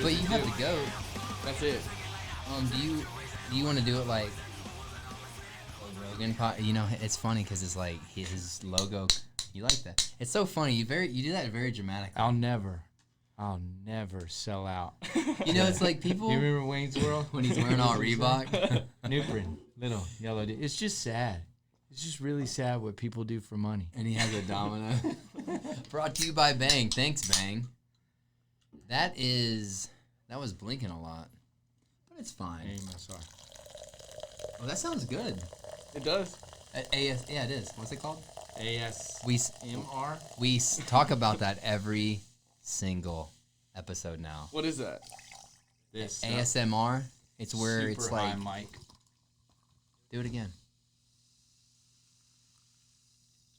But you have to go. That's it. Do you want to do it like Rogan? You know, it's funny because it's like his logo. You like that? It's so funny. You do that very dramatically. I'll never sell out. You know, it's like people. You remember Wayne's World when he's wearing all Reebok? Newprin, little yellow. It's just sad. It's just really sad what people do for money. And he has a domino. Brought to you by Bang. Thanks, Bang. That was blinking a lot, but it's fine. Sorry. Oh, that sounds good. It does. Yeah, it is. What's it called? ASMR. We talk about that every single episode now. What is that? This ASMR. It's where super it's high like. mic. Do it again.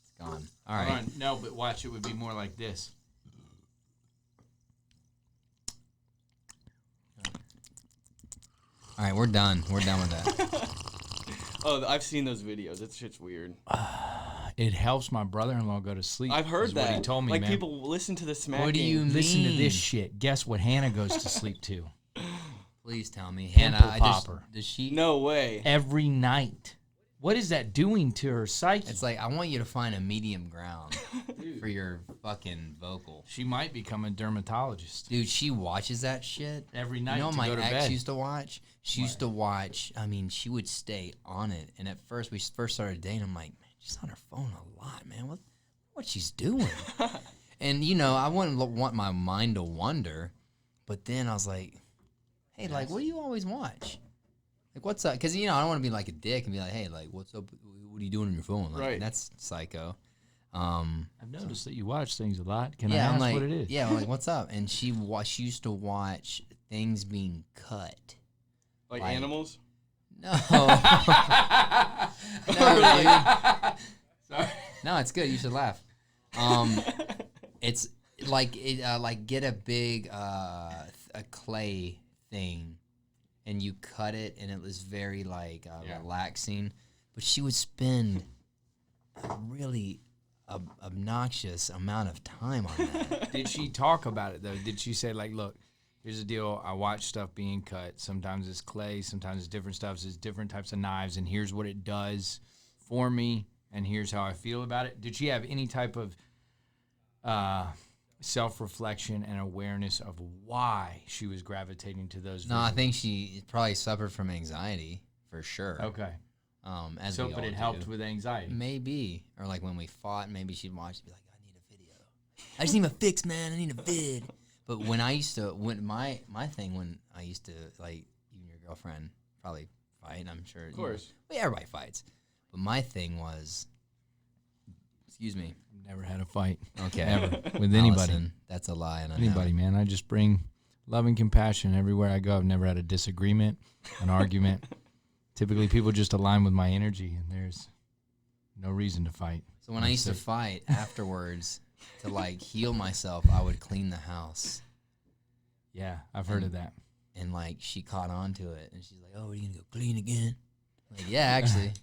It's gone. All right. No, but watch. It would be more like this. All right, we're done. We're done with that. Oh, I've seen those videos. That shit's weird. It helps my brother-in-law go to sleep. I've heard that. What he told me, like man. people listen to the smacking. What do you mean? Listen to this shit. Guess what Hannah goes to sleep to? Please tell me, Pimple Hannah. popper. Does she? No way. Every night. What is that doing to her psyche? It's like I want you to find a medium ground for your fucking vocal. She might become a dermatologist. Dude, she watches that shit Every night You know, to my go to ex bed. used to watch. She used to watch. I mean, she would stay on it. And at first, we first started dating. I'm like, man, she's on her phone a lot, man. What she's doing? And you know, I wouldn't want my mind to wander. But then I was like, hey, like, what do you always watch? Like, what's up? Because, you know, I don't want to be like a dick and be like, hey, like, what's up? What are you doing on your phone? Like, Right. That's psycho. I've noticed that you watch things a lot. Can I Yeah, ask I'm like, what it is? yeah, I'm like, what's up? And she used to watch things being cut. Like Like- animals? No. No, dude. Sorry. No, it's good. You should laugh. It's like like get a big a clay thing, and you cut it, and it was very like relaxing. But she would spend a really obnoxious amount of time on that. Did she talk about it, though? Did she say, like, look, here's the deal. I watch stuff being cut. Sometimes it's clay. Sometimes it's different stuff. It's different types of knives. And here's what it does for me. And here's how I feel about it. Did she have any type of self-reflection and awareness of why she was gravitating to those No, I videos? think she probably suffered from anxiety for sure. Okay. As So, we but all it helped do. with anxiety. Maybe, or like when we fought, maybe she'd watch and be like, "I need a video. I just need my fix, man. I need a vid." But when I used to, when my thing, when I used to like you and your girlfriend probably fight, I'm sure. Of course. Well, everybody fights. But my thing was, excuse me. Never had a fight. Okay. Ever. With anybody. Allison, that's a lie. And I know Anybody, it. man. I just bring love and compassion everywhere I go. I've never had a disagreement, an argument. Typically, people just align with my energy, and there's no reason to fight. So when I used to fight afterwards, to like heal myself, I would clean the house. Yeah, I've heard of that. And like she caught on to it, and she's like, "Oh, are you gonna go clean again?" I'm like, yeah, actually.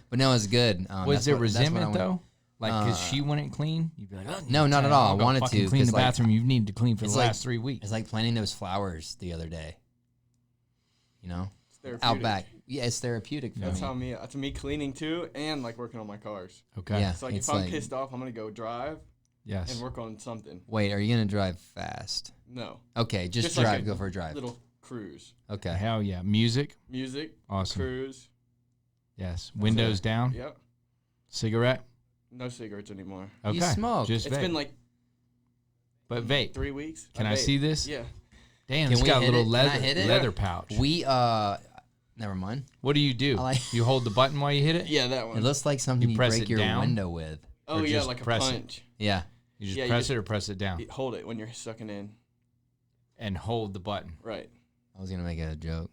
But no, it's good. Was there that's what I resentment, went- though? Like, because she wouldn't clean? You'd be like, oh, No, not at all. I'll I go wanted fucking to, clean the 'cause, like, bathroom you need to clean for the it's like- last 3 weeks. It's like planting those flowers the other day. You know, It's therapeutic. out back. Yeah, it's therapeutic for That's me. how me. That's me cleaning too, and like working on my cars. Okay. Yeah. It's like It's if I'm like- pissed off, I'm gonna go drive Yes. and work on something. Wait, are you gonna drive fast? No, Okay, just Just like drive. a Go for a drive. little cruise, Okay. Hell yeah. Music. music, Awesome. cruise. Yes. Windows down. Yep. Cigarette. No cigarettes anymore. Okay. You smoke. Just It's vape. been like But vape. 3 weeks. Can I vape. see this? Yeah. Damn, Can it's we got a hit little it? Can I leather hit it? leather pouch. We never mind. What do you do? I like- You hold the button while you hit it? Yeah, that one. It looks like something You you, press break it your down? window with. oh or yeah, just like a press it? punch. Yeah. You just Yeah, you press just- it or press it down Hold it when you're sucking in. and hold the button. Right. I was gonna make a joke.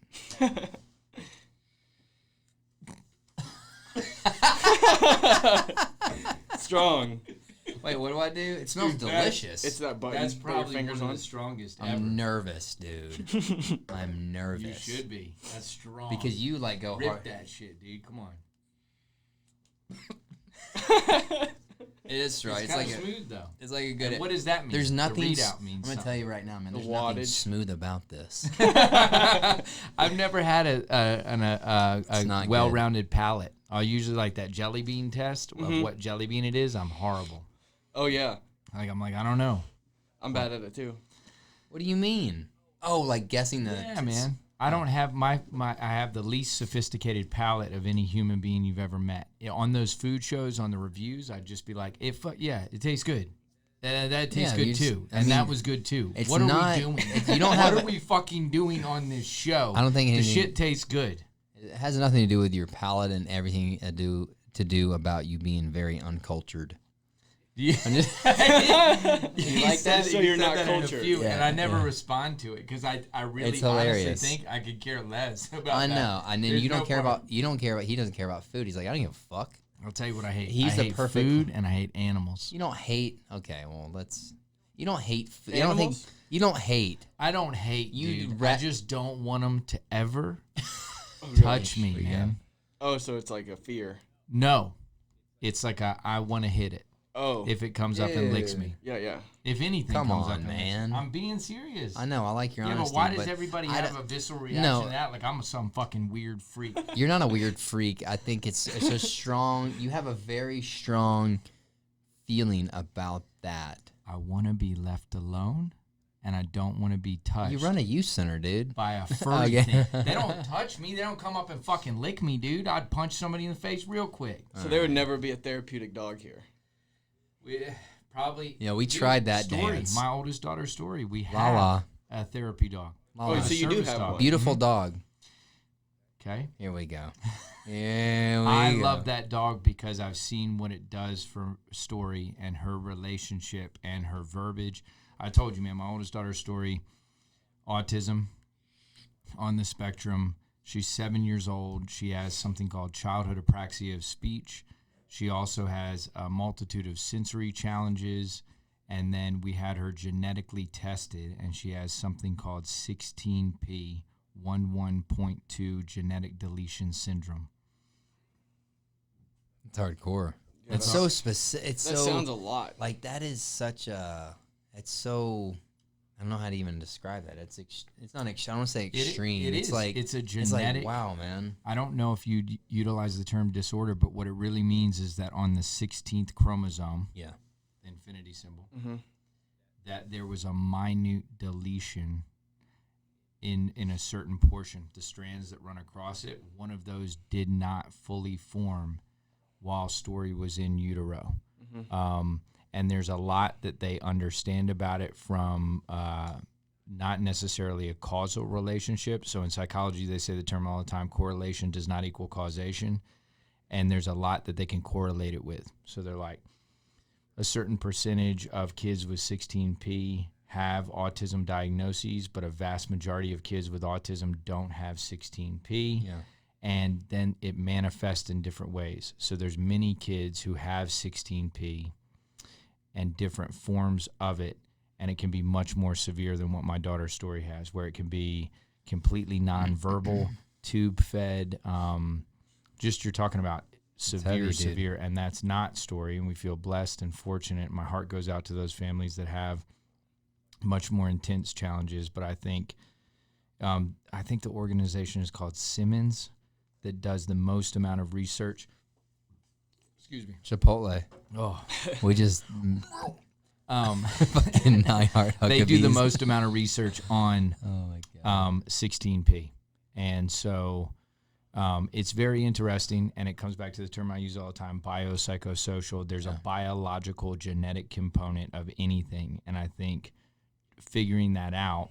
Strong. Wait, what do I do? It smells delicious. It's that button. That's you put your probably fingers one on. of the strongest ever. I'm nervous, dude. I'm nervous. You should be. That's strong. Because you like go Rip hard. that shit, dude. Come on. It is right. It's kind of smooth though. It's like a good. And what does that mean? There's nothing. The readout means I'm gonna tell you right now, man. The There's nothing wattage. smooth about this. I've never had a not well-rounded palate. I usually like that jelly bean test of what jelly bean it is. I'm horrible. Oh yeah, I'm like, I don't know. I'm bad at it too. What do you mean? Oh, like guessing the. Yeah, man. I don't have I have the least sophisticated palate of any human being you've ever met. On those food shows, on the reviews, I'd just be like, it tastes good. That tastes good too. And that was good too. What are we doing? You don't have. What are we fucking doing on this show? I don't think the anything, shit tastes good. It has nothing to do with your palate and everything to do about you being very uncultured. Yeah. I'm just, You like that? So you're not cultured. And I never respond to it because I really It's honestly hilarious. think I could care less about I that. know. And then There's you don't no care point. about. He doesn't care about food. He's like, I don't give a fuck. I'll tell you what I hate. He's I the hate perfect- food and I hate animals. You don't hate. Okay, well let's. You don't hate food. Animals? You don't hate. I don't hate You dude. ra- I just don't want them to ever Oh, really? touch me, man. Oh, so it's like a fear. No, it's like I want to hit it Oh. if it comes up and licks me. Yeah, yeah. If anything Come comes on, up and licks me. man. I'm being serious. I know. I like your Yeah, honesty. but why does everybody I have don't- a visceral reaction No. to that? Like I'm some fucking weird freak. You're not a weird freak. I think it's a strong. You have a very strong feeling about that. I want to be left alone, and I don't want to be touched. You run a youth center, dude. by a furry Okay. thing. They don't touch me. They don't come up and fucking lick me, dude. I'd punch somebody in the face real quick. So there would never be a therapeutic dog here. Probably. Yeah, we tried that story. dance. My oldest daughter's story. We had Lala. a therapy dog. Lala. Oh, so you do service have dog. one. Beautiful dog. Okay. Here we go. Here we I go. love that dog because I've seen what it does for Story and her relationship and her verbiage. I told you, man, my oldest daughter's story, autism on the spectrum. She's 7 years old. She has something called childhood apraxia of speech. She also has a multitude of sensory challenges. And then we had her genetically tested, and she has something called 16p, 11.2 genetic deletion syndrome. It's hardcore. Yeah, It's that's- so specific. It's That so sounds a lot. like that is such a. It's so. I don't know how to even describe that. It's not. I don't want to say extreme. It it's is. like It's a It's like genetic. wow, man. I don't know if you utilize the term disorder, but what it really means is that on the 16th chromosome, Yeah. the infinity symbol, Mm-hmm. that there was a minute deletion in a certain portion. The strands that run across it, one of those did not fully form while Story was in utero. And there's a lot that they understand about it from not necessarily a causal relationship. So in psychology, they say the term all the time, correlation does not equal causation. And there's a lot that they can correlate it with. So they're like, a certain percentage of kids with 16p have autism diagnoses, but a vast majority of kids with autism don't have 16p. Yeah. And then it manifests in different ways. So there's many kids who have 16p and different forms of it, and it can be much more severe than what my daughter's story has, where it can be completely nonverbal, tube fed. Just you're talking about heavy, severe, dude. and that's not Story, and we feel blessed and fortunate. My heart goes out to those families that have much more intense challenges. But I think the organization is called Simmons, that does the most amount of research. Excuse me. Chipotle. Oh, We just fucking 9 hard they do the Huckabees. most amount of research on Oh my god. 16p, and so it's very interesting. And it comes back to the term I use all the time: biopsychosocial. There's a biological, genetic component of anything, and I think figuring that out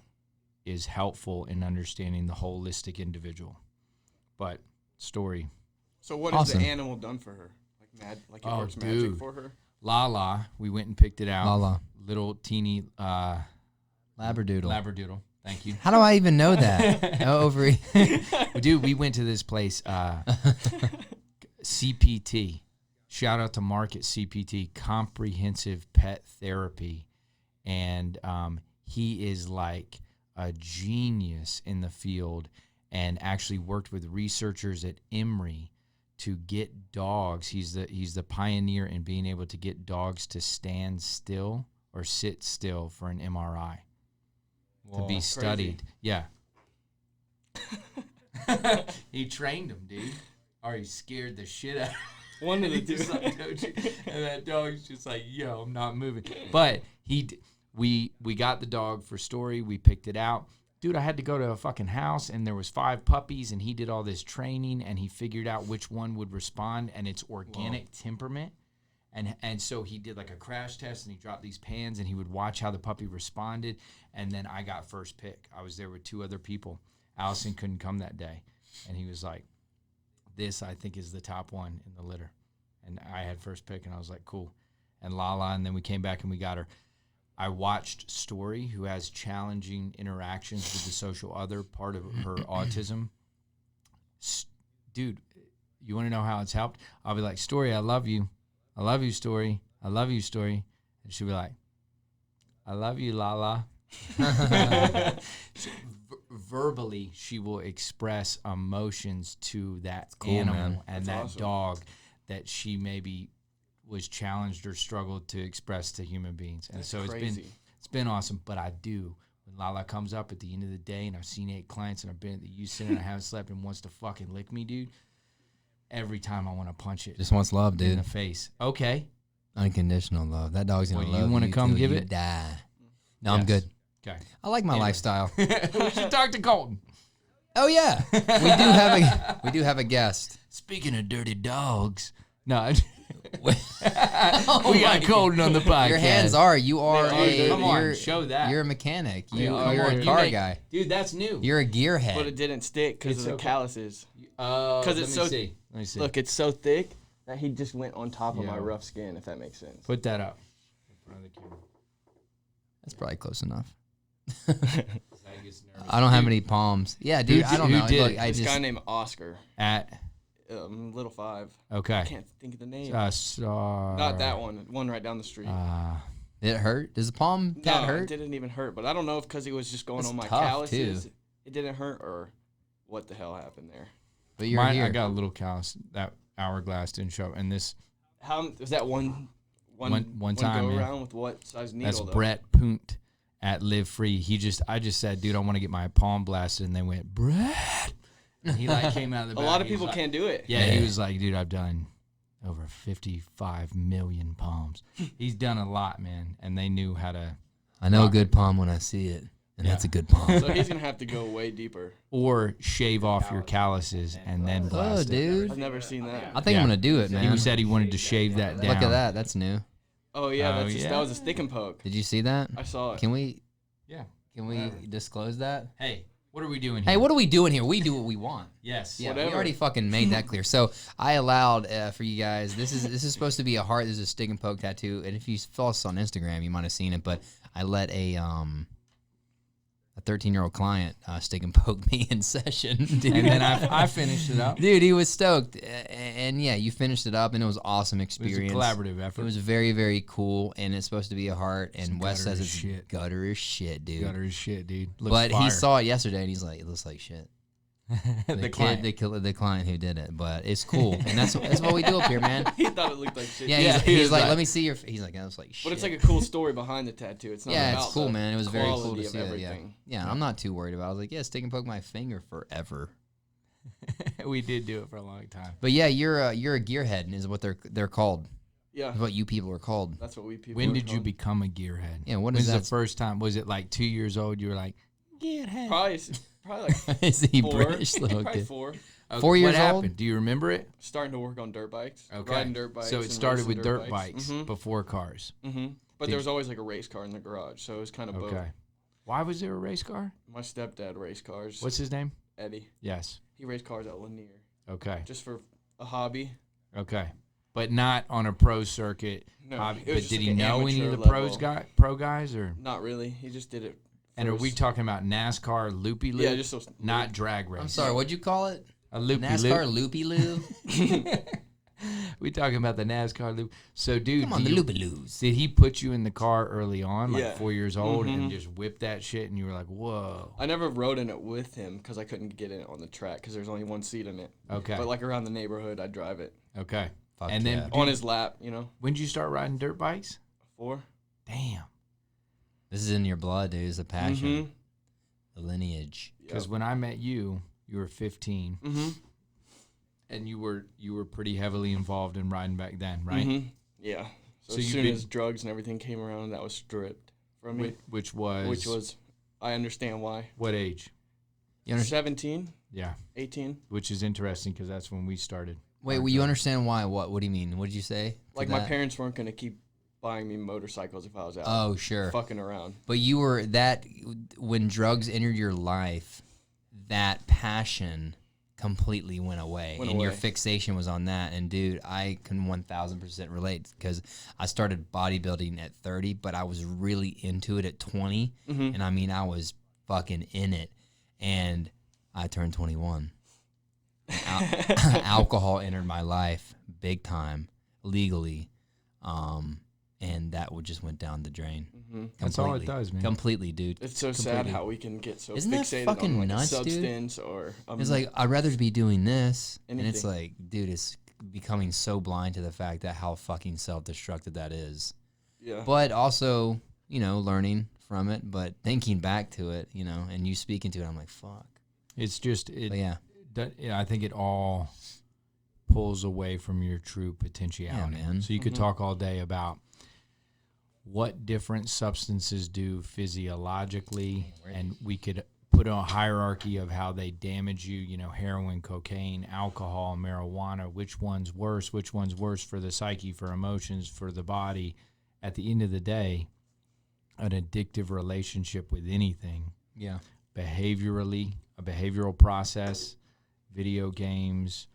is helpful in understanding the holistic individual. But Story. So what has Awesome. the animal done for her? Like it Oh, works dude. magic for her? Lala, we went and picked it out. Lala. Little teeny Labradoodle. Labradoodle. Thank you. How do I even know that? Over. Dude, we went to this place, CPT. Shout out to Mark at CPT, Comprehensive Pet Therapy. And he is like a genius in the field and actually worked with researchers at Emory to get dogs. He's the pioneer in being able to get dogs to stand still or sit still for an MRI to be studied. Yeah. He trained him, dude. Or he scared the shit out of him. One of the two. And that dog's just like, yo, I'm not moving. But we got the dog for Story. We picked it out. Dude, I had to go to a fucking house, and there was 5 puppies, and he did all this training, and he figured out which one would respond, and it's organic temperament. And so he did like a crash test, and he dropped these pans, and he would watch how the puppy responded, and then I got first pick. I was there with 2 other people. Allison couldn't come that day, and he was like, this, I think, is the top one in the litter. And I had first pick, and I was like, cool. And Lala, and then we came back, and we got her. I watched Story, who has challenging interactions with the social other, part of her autism. Dude, you want to know how it's helped? I'll be like, Story, I love you. I love you, Story. I love you, Story. And she'll be like, I love you, Lala. Verbally, she will express emotions to that animal, man. And that's that awesome. Dog that she maybe was challenged or struggled to express to human beings. And that's so crazy. It's been awesome. But I do, when Lala comes up at the end of the day and I've seen 8 clients and I've been at the youth center and I haven't slept and wants to fucking lick me, dude, every time I want to punch it. Just wants love, dude. In the face. Okay. Unconditional love. That dog's going to love you. You want to come give it? Die. No, yes. I'm good. Okay. I like my lifestyle. We should talk to Colton. Oh yeah. We do have a guest. Speaking of dirty dogs. No. We got Colton on the podcast. Your hands are. You are a. Come on, show that. You're a mechanic. You're a car guy. Dude, that's new. You're a gearhead. But it didn't stick because of the calluses. Because it's Let me see. Look, it's so thick that he just went on top of my rough skin, if that makes sense. Put that up in front of the camera. That's probably close enough. I don't have any palms. Yeah, dude. I don't know. Look, this guy named Oscar at Little 5. Okay. I can't think of the name. Not Not that one. One right down the street. Did it hurt? Does the palm hurt? No, it didn't even hurt. But I don't know if because he was just going on my calluses, too. It didn't hurt or what the hell happened there. But you're here. I got a little callus. That hourglass didn't show. And this. How was that one time go around with what size needle? That's Brett Punt at Live Free. I just said, dude, I want to get my palm blasted, and they went, Brett. And he like came out of the back. A lot of people can't do it. Yeah, he was like, dude, I've done over 55 million palms. He's done a lot, man, and they knew how to. I know a good palm when I see it, and that's a good palm. So he's gonna have to go way deeper. Or shave off your calluses and then blast it. Dude. I've never seen that. I think I'm gonna do it, man. He said he wanted to shave that down. Look at that. That's new. Oh yeah, that was a stick and poke. Did you see that? I saw it. Can we? Yeah. Can we disclose that? Hey, what are we doing here? Hey, what are we doing here? We do what we want. Yes. Yeah, we already fucking made that clear. So I allowed for you guys. This is supposed to be a heart. This is a stick and poke tattoo. And if you follow us on Instagram, you might have seen it. But I let a 13-year-old client stick and poke me in session, dude. And then I finished it up. Dude, he was stoked. And yeah, you finished it up, and it was an awesome experience. It was a collaborative effort. It was very, very cool, and it's supposed to be a heart. And Wes says it's shit. Gutter as shit, dude. Gutter as shit, dude. But he saw it yesterday, and he's like, it looks like shit. The client. The client who did it, but it's cool, and that's what we do up here, man. He thought it looked like shit. Yeah, he's like, let me see your. He's like, that was like shit. But it's like a cool story behind the tattoo. It's not. Yeah, about it's cool, man. It was very cool to see it. Yeah, I'm not too worried about it. I was like, yeah, stick and poke my finger forever. We did do it for a long time. But yeah, you're a gearhead, is what they're called. Yeah, is what you people are called. That's what we people. When did you become a gearhead? Yeah, what is that? The first time? Was it like 2 years old? You were like, gearhead. Probably like is he 4. British little Probably kid? 4. Okay. 4 years what old? happened? Do you remember it? Starting to work on dirt bikes. Okay. Riding dirt bikes. So it started with dirt bikes before cars. Mm-hmm. But there was always like a race car in the garage, so it was kind of both. Okay. Why was there a race car? My stepdad raced cars. What's his name? Eddie. Yes. He raced cars at Lanier. Okay. Just for a hobby. Okay. But not on a pro circuit. No. But did he like know any of the level. pro guys or? Not really. He just did it. And are we talking about NASCAR loopy loop? Yeah, just not drag race. I'm sorry, what'd you call it? A loopy NASCAR loopy loop. We talking about the NASCAR loop. So, dude, Come on, the loop-a-loos. Did he put you in the car early on, like Yeah. 4 years old, and just whip that shit, and you were like, whoa? I never rode in it with him because I couldn't get in it on the track because there's only one seat in it. Okay. But like around the neighborhood, I'd drive it. Okay. Fuck and yeah. then On his lap, you know. when did you start riding dirt bikes? 4. Damn. This is in your blood, dude. It's a passion. The lineage. Because when I met you, you were 15. And you were pretty heavily involved in riding back then, right? Yeah. So So as you've soon been- as drugs and everything came around, that was stripped from me. Which was? Which was, I understand why. What age? You understand? 17, Yeah. 18. Which is interesting because that's when we started. Wait, well, you understand why? What? What do you mean? What did you say? to Like my that? parents weren't going to keep buying me motorcycles if I was out Oh, sure. fucking around. But you were that when drugs entered your life, that passion completely went away, and your fixation was on that. And dude, I can 1000% relate because I started bodybuilding at 30, but I was really into it at 20, and I mean I was fucking in it, and I turned 21. Alcohol entered my life big time legally, and that just went down the drain. That's all it does, man. Completely, dude. It's so sad how we can get so Isn't that fixated fucking on like nuts, a dude? substance or It's like, I'd rather be doing this. And it's Anything. like, dude, it's becoming so blind to the fact that how fucking self-destructive that is. yeah. But also, you know, learning from it, but thinking back to it, you know, and you speaking to it, I'm like, fuck. It's just, But yeah. I think it all pulls away from your true potentiality. Yeah, man. So you could talk all day about what different substances do physiologically, and we could put a hierarchy of how they damage you, you know, heroin, cocaine, alcohol, marijuana, which one's worse for the psyche, for emotions, for the body. At the end of the day, an addictive relationship with anything, Yeah. behaviorally, a behavioral process, video games,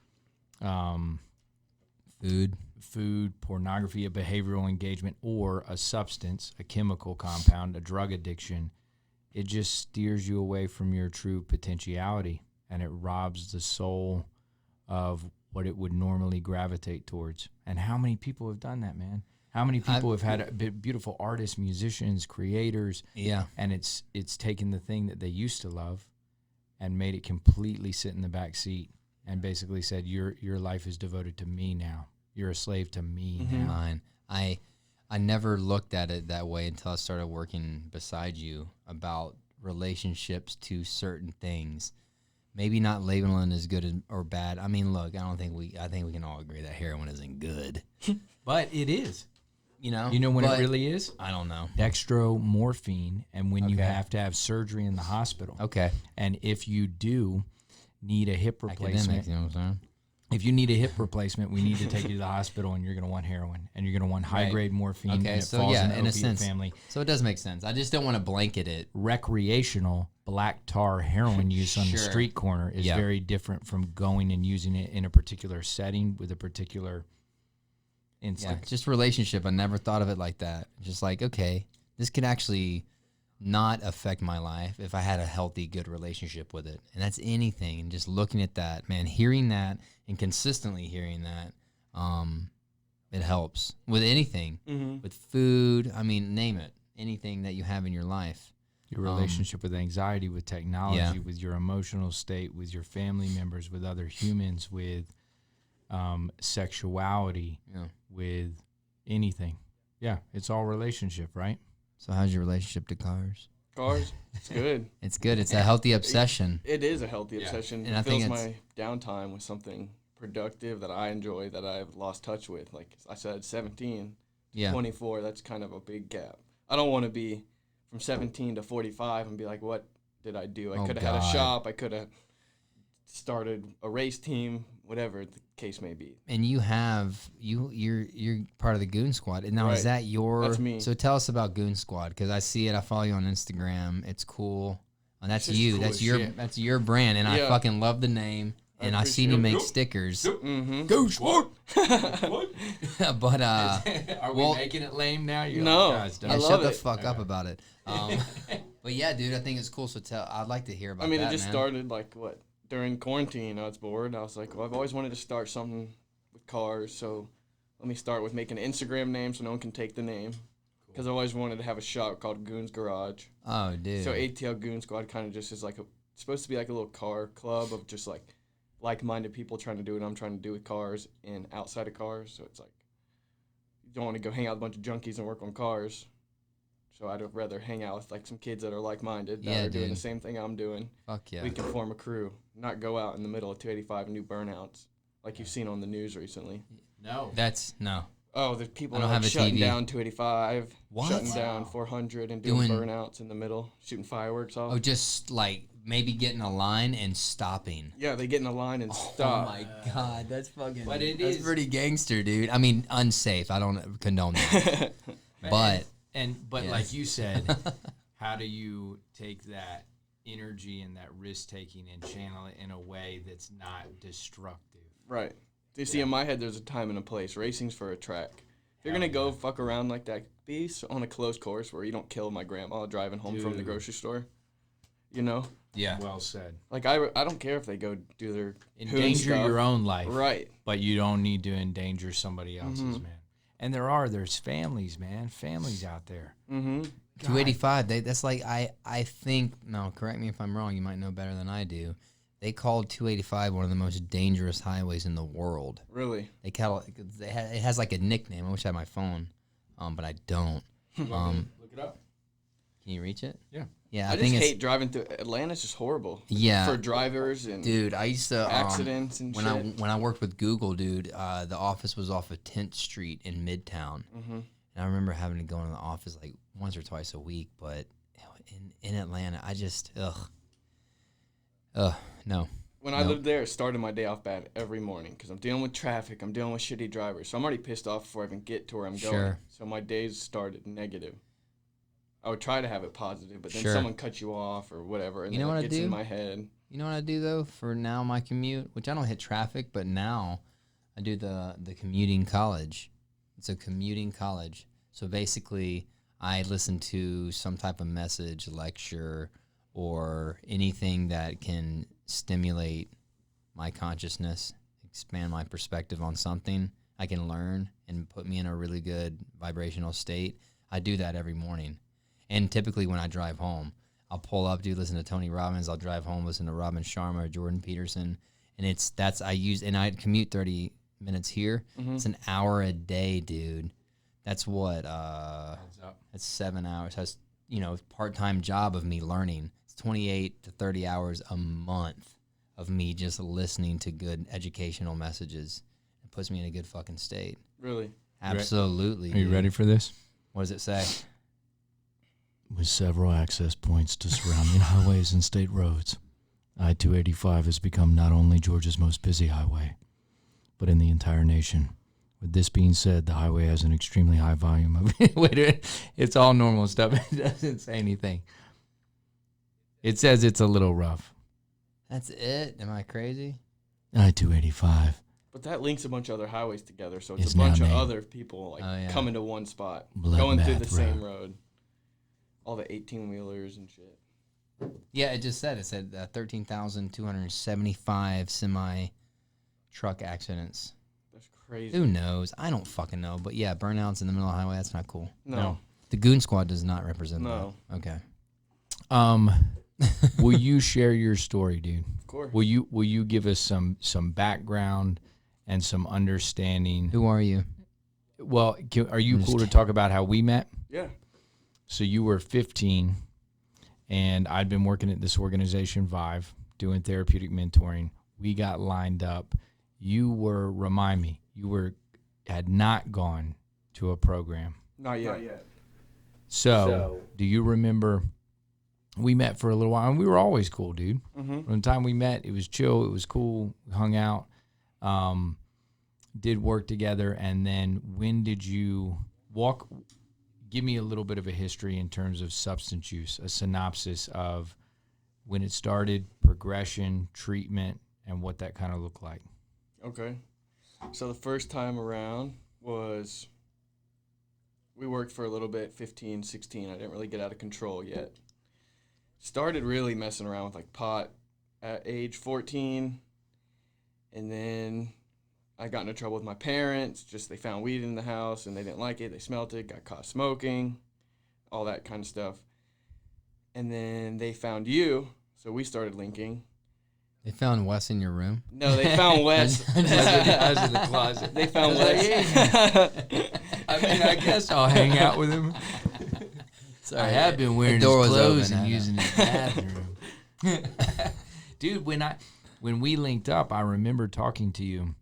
food, pornography, a behavioral engagement, or a substance, a chemical compound, a drug addiction, it just steers you away from your true potentiality, and it robs the soul of what it would normally gravitate towards. And how many people have done that, man? How many people have had beautiful artists, musicians, creators, Yeah. and it's taken the thing that they used to love and made it completely sit in the back seat and basically said, your life is devoted to me now. You're a slave to me now. Mine. I never looked at it that way until I started working beside you about relationships to certain things. Maybe not labeling as good or bad. I mean, look, I think we can all agree that heroin isn't good. But it is. You know when but it really is? I don't know. Dextromorphine, and when you Okay. have to have surgery in the hospital. Okay. And if you do need a hip replacement, Academics, you know what I'm saying? if you need a hip replacement, we need to take you to the hospital, and you're going to want heroin, and you're going to want high-grade morphine, Okay, and it so falls yeah, in the in a opiate sense. family. So it does make sense. I just don't want to blanket it. Recreational black tar heroin use on the Sure. street corner is Yeah. very different from going and using it in a particular setting with a particular Yeah, instance. just relationship. I never thought of it like that. Just like, okay, this could actually not affect my life if I had a healthy, good relationship with it. And that's anything. And just looking at that, man, hearing that and consistently hearing that, it helps with anything, with food. I mean, name it, anything that you have in your life. Your relationship with anxiety, with technology, Yeah. with your emotional state, with your family members, with other humans, with sexuality, Yeah. with anything. Yeah, it's all relationship, right? So how's your relationship to cars? Cars, it's good. It's good. It's a healthy obsession. It is a healthy obsession. And it I think fills it's- my downtime with something productive that I enjoy that I've lost touch with. Like I said, 17 to Yeah. 24, that's kind of a big gap. I don't want to be from 17 to 45 and be like, what did I do? I Oh, could have had a God. shop. I could have started a race team, whatever the case may be. And you're part of the Goon Squad. And now is Right. that your? That's me. So tell us about Goon Squad because I see it. I follow you on Instagram. It's cool. And that's It's just you. cool that's as your. shit. That's your brand. And I Yeah. fucking love the name. And I seen you appreciate make stickers. Mm-hmm. Go Squad! But Are we well- making it lame now? You're No. like, "Nah, it's done." I yeah, love shut the it. fuck up about it. But yeah, dude, I think it's cool. So I'd like to hear about. I mean, that, it just man. started like during quarantine. I was bored. I was like, well, I've always wanted to start something with cars. So let me start with making an Instagram name so no one can take the name. Because I always wanted to have a shop called Goon's Garage. Oh, dude. So ATL Goon Squad kind of just is like supposed to be like a little car club of just like-minded people trying to do what I'm trying to do with cars and outside of cars. So it's like you don't want to go hang out with a bunch of junkies and work on cars. So I'd rather hang out with like some kids that are like-minded that are doing the same thing I'm doing. Fuck yeah. We can form a crew, not go out in the middle of 285 and do burnouts like you've seen on the news recently. No. No. Oh, there's people shutting down 285, what? shutting down 400 and doing burnouts in the middle, shooting fireworks off. Oh, just like maybe getting a line and stopping. Yeah, they get in a line and stop. Oh my God, that's fucking. But that's pretty gangster, dude. I mean, unsafe. I don't condone that. but yes. Like you said, how do you take that energy and that risk taking and channel it in a way that's not destructive? Right. You see, in my head, there's a time and a place. Racing's for a track. If you're going to go fuck around like that, be on a closed course where you don't kill my grandma driving home from the grocery store. You know? Yeah. Well said. Like, I don't care if they go do their endanger your own life. Right. But you don't need to endanger somebody else's, man. And there's families, man. Families out there. Mm-hmm. 285, that's like, I think, no, correct me if I'm wrong, you might know better than I do. They called 285 one of the most dangerous highways in the world. Really? It has like a nickname. I wish I had my phone, but I don't. Look it up. Can you reach it? Yeah. Yeah, I just hate driving through Atlanta. It's just horrible. Yeah. For drivers and dude, I used to accidents and shit. When I worked with Google, dude, the office was off of 10th Street in Midtown, and I remember having to go into the office like once or twice a week. But in Atlanta, I just no. When I lived there, it started my day off bad every morning because I'm dealing with traffic. I'm dealing with shitty drivers. So I'm already pissed off before I even get to where I'm going. So my days started negative. I would try to have it positive, but then someone cuts you off or whatever, and then it gets in my head. You know what I do, though, for now my commute? Which I don't hit traffic, but now I do the commuting college. It's a commuting college. So basically, I listen to some type of message, lecture, or anything that can stimulate my consciousness, expand my perspective on something. I can learn and put me in a really good vibrational state. I do that every morning. And typically when I drive home, I'll pull up, listen to Tony Robbins. I'll drive home, listen to Robin Sharma or Jordan Peterson. And I commute 30 minutes here. It's an hour a day, dude. That's what, that's 7 hours. That's, part-time job of me learning. 28 to 30 hours a month of me just listening to good educational messages. It puts me in a good fucking state. Really? Absolutely. Are you ready for this? What does it say? With several access points to surrounding highways and state roads, I-285 has become not only Georgia's most busy highway, but in the entire nation. With this being said, the highway has an extremely high volume of... It's all normal stuff. It doesn't say anything. It says it's a little rough. That's it? Am I crazy? I-285. But that links a bunch of other highways together, so it's a bunch of other people coming to one spot, going through the same road. All the 18-wheelers and shit. Yeah, it said 13,275 semi-truck accidents. That's crazy. Who knows? I don't fucking know. But yeah, burnouts in the middle of the highway, that's not cool. No. The Goon Squad does not represent that. Okay. Will you share your story, dude? Of course. Will you give us some background and some understanding? Who are you? Well, are you cool to talk about how we met? Yeah. So you were 15, and I'd been working at this organization, Vive, doing therapeutic mentoring. We got lined up. Remind me, had not gone to a program. Not yet. So, do you remember we met for a little while, and we were always cool, dude. From the time we met, it was chill, it was cool, we hung out, did work together, and then when did you give me a little bit of a history in terms of substance use, a synopsis of when it started, progression, treatment, and what that kind of looked like. Okay. So the first time around was, we worked for a little bit, 15, 16. I didn't really get out of control yet. Started really messing around with pot at age 14. And then I got into trouble with my parents. Just they found weed in the house and they didn't like it. They smelled it, got caught smoking, all that kind of stuff. And then they found you, so we started linking. They found Wes in your room? No, they found Wes. I was in the closet. They found Wes. I mean, I guess I'll hang out with him. Sorry, I have been wearing his door was clothes open, and I know. using his bathroom. Dude, when we linked up, I remember talking to you,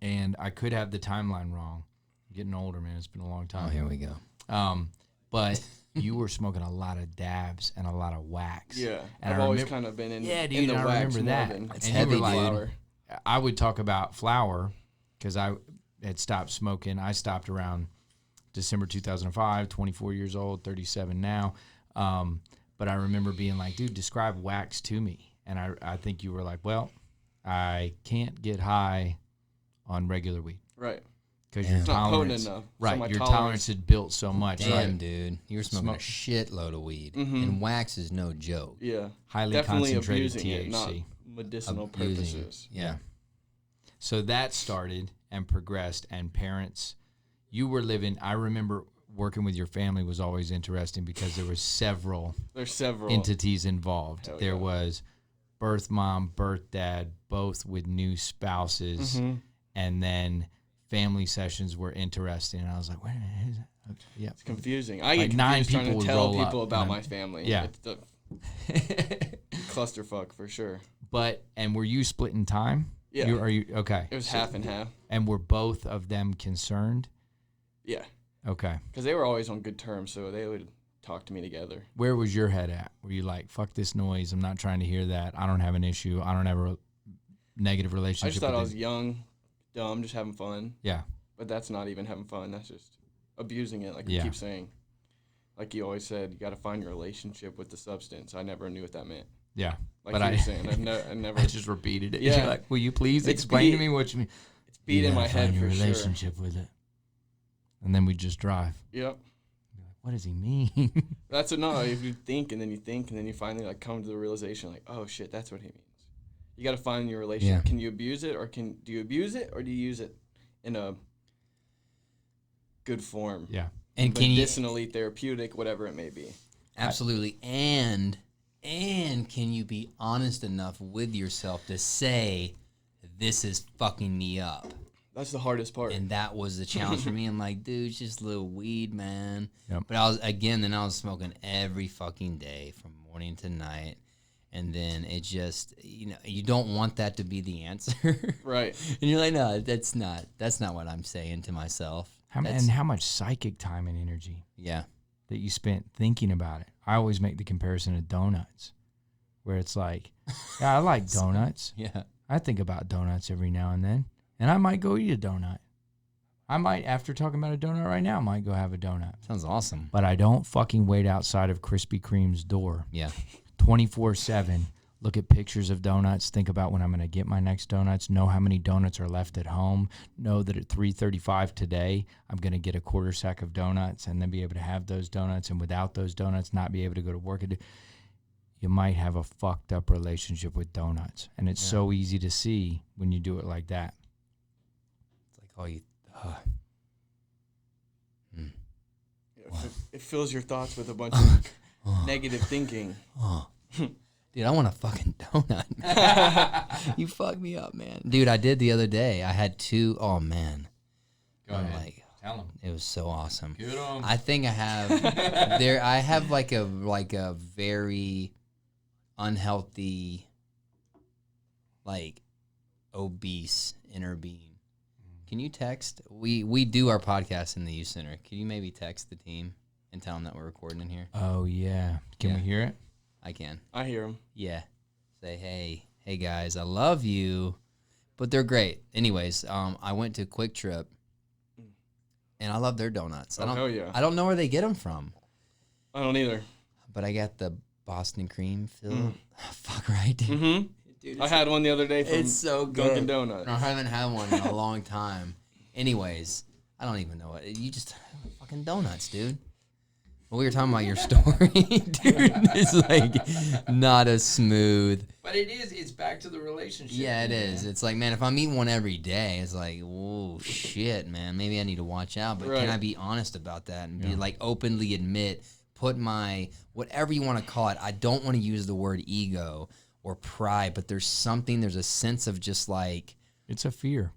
and I could have the timeline wrong. I'm getting older, man. It's been a long time. Oh, here we go. But you were smoking a lot of dabs and a lot of wax. Yeah, And I've I always remember- kind of been in, Yeah, in dude, the I wax remember more that. than It's And heavy, you were like, dude. flower. I would talk about flower because I had stopped smoking. I stopped around December 2005, 24 years old, 37 now. But I remember being like, dude, describe wax to me. And I think you were like, well, I can't get high on regular weed Right. because your It's not potent tolerance, enough. So right? my Your tolerance- tolerance had built so much, Damn, right? dude. You were smoking a shitload of weed. Mhm. And wax is no joke. Yeah. Highly Definitely concentrated abusing THC. it, not medicinal Abusing. purposes. Yeah. So that started and progressed, and parents, you were living. I remember working with your family was always interesting because there was several There's several. entities involved. Hell There yeah. was birth mom, birth dad, both with new spouses, Mhm. and then family sessions were interesting. And I was like, wait a minute, who's that? Okay, yeah. It's confusing. I Like get 9 confused trying people to would tell roll people up, about and my family. Yeah. It's the clusterfuck for sure. And were you splitting time? Yeah. Are you okay? It was half and half. And were both of them concerned? Yeah. Okay. Because they were always on good terms, so they would talk to me together. Where was your head at? Were you like, fuck this noise, I'm not trying to hear that, I don't have an issue, I don't have a negative relationship I just thought with I was it? young, dumb, just having fun. Yeah. But that's not even having fun. That's just abusing it, like Yeah. I keep saying. Like you always said, you got to find your relationship with the substance. I never knew what that meant. Yeah. Like But you I- were saying, I never. I just repeated it. Yeah. You're like, will you please It's explain to beat- me what you mean? It's beat You in my gotta head find your for sure. relationship with it. And then we just drive. Yep. You're like, what does he mean? That's what, no, if you think and then you finally like come to the realization like, oh shit, that's what he means. You got to find your relationship. Yeah. Can you abuse it do you abuse it or do you use it in a good form? Yeah. And can you Medicinally, therapeutic, whatever it may be. absolutely and can you be honest enough with yourself to say this is fucking me up? That's the hardest part. And that was the challenge for me. I'm like, dude, it's just a little weed, man. Yep. But I was smoking every fucking day from morning to night. And then it just, you don't want that to be the answer. Right. And you're like, no, that's not what I'm saying to myself. And how much psychic time and energy Yeah. that you spent thinking about it. I always make the comparison to donuts, where it's like, yeah, I like donuts. Yeah. I think about donuts every now and then, and I might go eat a donut. I might, after talking about a donut right now, might go have a donut. Sounds awesome. But I don't fucking wait outside of Krispy Kreme's door Yeah. 24/7. Look at pictures of donuts. Think about when I'm going to get my next donuts. Know how many donuts are left at home. Know that at 3:35 today, I'm going to get a quarter sack of donuts and then be able to have those donuts. And without those donuts, not be able to go to work. You might have a fucked up relationship with donuts. And it's so easy to see when you do it like that. It's like, oh, you. It fills your thoughts with a bunch of negative thinking. Dude, I want a fucking donut. You fucked me up, man. Dude, I did the other day. I had 2. Oh, man. Go I'm ahead. like, Tell them. it was so awesome. Get 'em. I think I have I have like a very unhealthy, like obese inner being. Can you text? We do our podcast in the youth center. Can you maybe text the team and tell them that we're recording in here? Oh, yeah. Can we Yeah. hear it? I can. I hear him. Yeah. Say, hey guys, I love you. But they're great. Anyways, I went to Quick Trip and I love their donuts. Oh, hell yeah. I don't know where they get them from, I don't either. but I got the Boston cream filled. Fuck right, dude. Mm-hmm. Dude, I had one the other day from it's so good. Dunkin' Donuts. I haven't had one in a long time. Anyways, I don't even know it. You just fucking donuts, dude. Well, we were talking about your story, dude. It's like not as smooth. But it is. It's back to the relationship. Yeah, it is. It's like, man, if I'm eating one every day, it's like, whoa, shit, man. Maybe I need to watch out. But can I be honest about that and be like openly admit, put my whatever you want to call it. I don't want to use the word ego or pride, but there's a sense of just like it's a fear.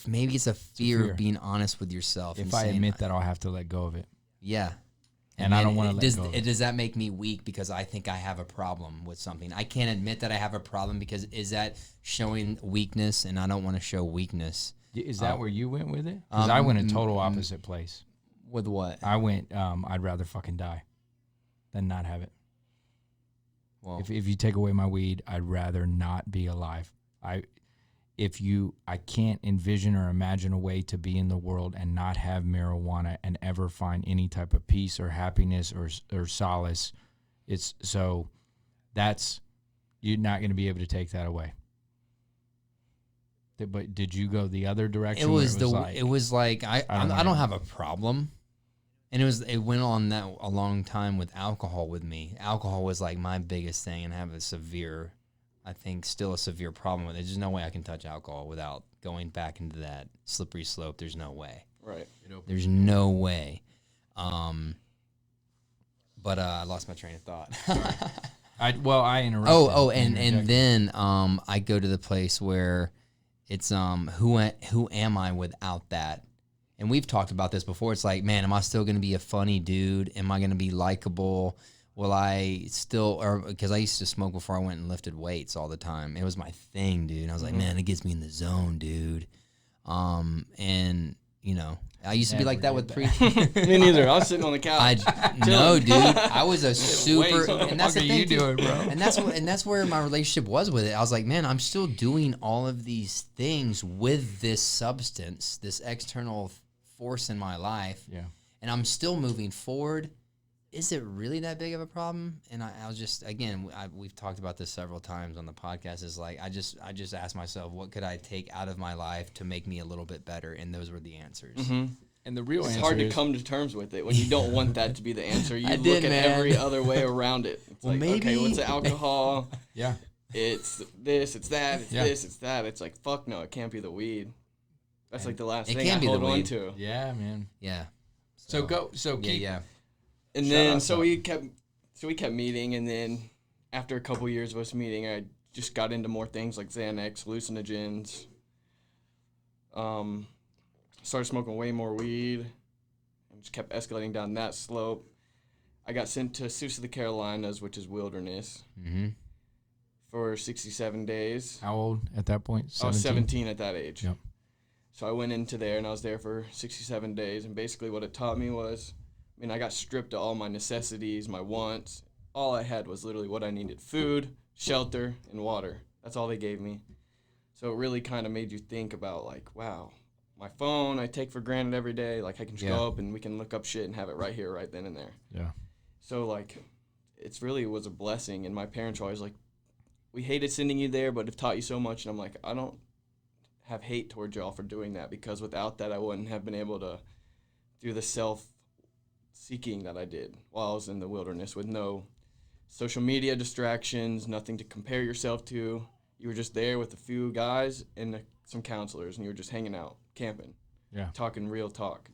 Maybe it's a fear of being honest with yourself. If I admit that, I'll have to let go of it. Yeah. And I don't want to let go of it. Does that make me weak because I think I have a problem with something? I can't admit that I have a problem because is that showing weakness? And I don't want to show weakness. Is that where you went with it? Because I went a total opposite place. With what? I went, I'd rather fucking die than not have it. Well, if you take away my weed, I'd rather not be alive. I can't envision or imagine a way to be in the world and not have marijuana and ever find any type of peace or happiness or solace. You're not going to be able to take that away. But did you go the other direction? It was like I don't have a problem. And it went on that a long time with alcohol with me. Alcohol was like my biggest thing, and I have still a severe problem with it. There's no way I can touch alcohol without going back into that slippery slope. There's no way. Right. There's no way. But I lost my train of thought. I interrupted. And then I go to the place where it's who am I without that? And we've talked about this before. It's like, man, am I still going to be a funny dude? Am I going to be likable? Will I still, because I used to smoke before I went and lifted weights all the time. It was my thing, dude. And I was like, man, it gets me in the zone, dude. And, I used to be like that with pre. Me neither. I was sitting on the couch. No, dude. I was a super. And that's the thing, doing, bro. And that's where my relationship was with it. I was like, man, I'm still doing all of these things with this substance, this external force in my life. Yeah. And I'm still moving forward. Is it really that big of a problem? And I was just, again, we've talked about this several times on the podcast, is like, I just asked myself, what could I take out of my life to make me a little bit better? And those were the answers. Mm-hmm. And the real answer it's hard to come to terms with it when you don't want that to be the answer. You look at every other way around it. It's okay, what's the alcohol? Yeah. It's this, it's that, it's this, it's that. It's like, fuck no, it can't be the weed. That's like the last thing I hold on to. Yeah, man. Yeah. Yeah. And then we kept meeting, and then after a couple years of us meeting, I just got into more things like Xanax, hallucinogens. Started smoking way more weed, and just kept escalating down that slope. I got sent to Sousa, the Carolinas, which is wilderness, for 67 days. How old at that point? 17? I was 17 at that age. Yep. So I went into there, and I was there for 67 days, and basically what it taught me was, I got stripped of all my necessities, my wants. All I had was literally what I needed: food, shelter, and water. That's all they gave me. So it really kind of made you think about, like, wow, my phone I take for granted every day. Like, I can just go up and we can look up shit and have it right here, right then and there. Yeah. So, like, it was a blessing. And my parents were always like, we hated sending you there, but it taught you so much. And I'm like, I don't have hate towards y'all for doing that, because without that, I wouldn't have been able to do the self-seeking that I did while I was in the wilderness, with no social media distractions, nothing to compare yourself to. You were just there with a few guys and some counselors, and you were just hanging out, camping, talking real talk,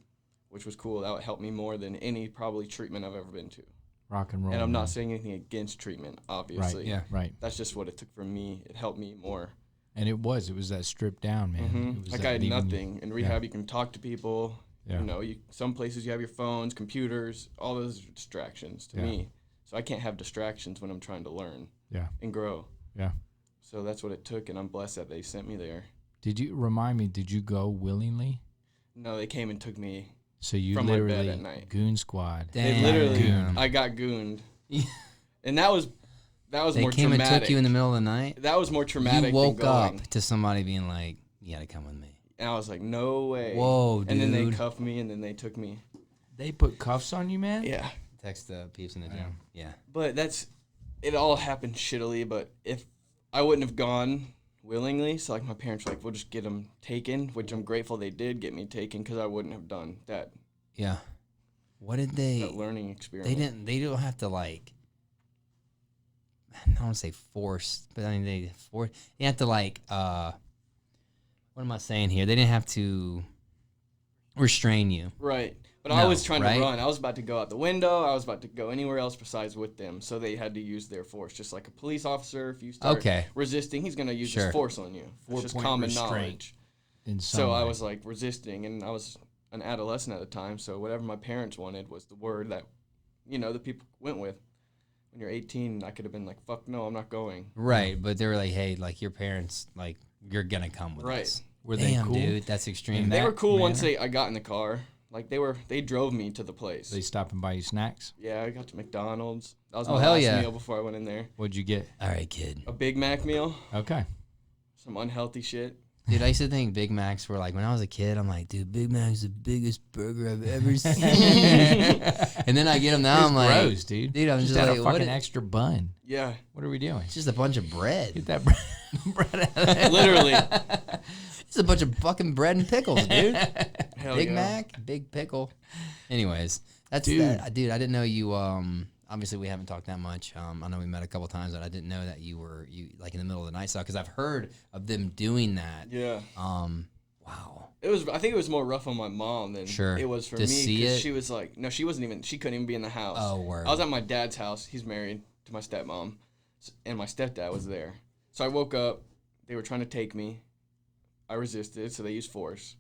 which was cool. That would help me more than any probably treatment I've ever been to. Rock and roll. And I'm not saying anything against treatment, obviously. Right, yeah, right. That's just what it took from me. It helped me more. And it was that stripped down, man. Mm-hmm. It was like I had nothing. In rehab, you can talk to people. Yeah. Some places you have your phones, computers, all those distractions to me. So I can't have distractions when I'm trying to learn and grow. Yeah. So that's what it took, and I'm blessed that they sent me there. Did you go willingly? No, they came and took me. So you from literally my bed at night. Goon squad. They literally, I got gooned. And that was more traumatic. They came and took you in the middle of the night? That was more traumatic. You woke than going. up to somebody being like, you gotta come with me. And I was like, no way. Whoa, dude. And then they cuffed me, and then they took me. They put cuffs on you, man? Yeah. Text the peeps in the gym. Yeah. But it all happened shittily, but if I wouldn't have gone willingly, so like my parents were like, we'll just get them taken, which I'm grateful they did get me taken, because I wouldn't have done that. Yeah. What did they? That learning experiment. They don't have to like. I don't want to say force, but I mean they have to like. What am I saying here? They didn't have to restrain you. Right. But No, I was trying right? to run. I was about to go out the window. I was about to go anywhere else besides with them. So they had to use their force. Just like a police officer, if you start resisting, he's going to use his force on you. It's just common knowledge. So I was like resisting, and I was an adolescent at the time. So whatever my parents wanted was the word that, the people went with. When you're 18, I could have been like, fuck no, I'm not going. Right, but they were like, hey, like your parents, like you're going to come with us. Were Damn, they cool? dude, that's extreme. They were cool once I got in the car. Like they drove me to the place. They stop and buy you snacks? Yeah, I got to McDonald's. That was Oh, my hell last yeah. meal before I went in there. What'd you get? All right, kid. A Big Mac meal, Okay. some unhealthy shit. Dude, I used to think Big Macs were like, when I was a kid, I'm like, dude, Big Mac's the biggest burger I've ever seen. And then I get them now, It's I'm like, gross, dude. Dude, I'm just add like, a what fucking is- extra bun. Yeah, What are we doing? It's just a bunch of bread. Get that bread out of there. literally. It's a bunch of fucking bread and pickles, dude. Hell Big yeah. Mac, big pickle. Anyways, that's Dude. that. Dude, I didn't know you. Obviously, we haven't talked that much. I know we met a couple times, but I didn't know that you like in the middle of the night stuff because I've heard of them doing that. Yeah. Wow. I think it was more rough on my mom than Sure. it was for To me. see 'Cause it? she was like, no, she couldn't even be in the house. Oh, word. I was at my dad's house. He's married to my stepmom, and my stepdad was there. So I woke up. They were trying to take me. I resisted, so they used force.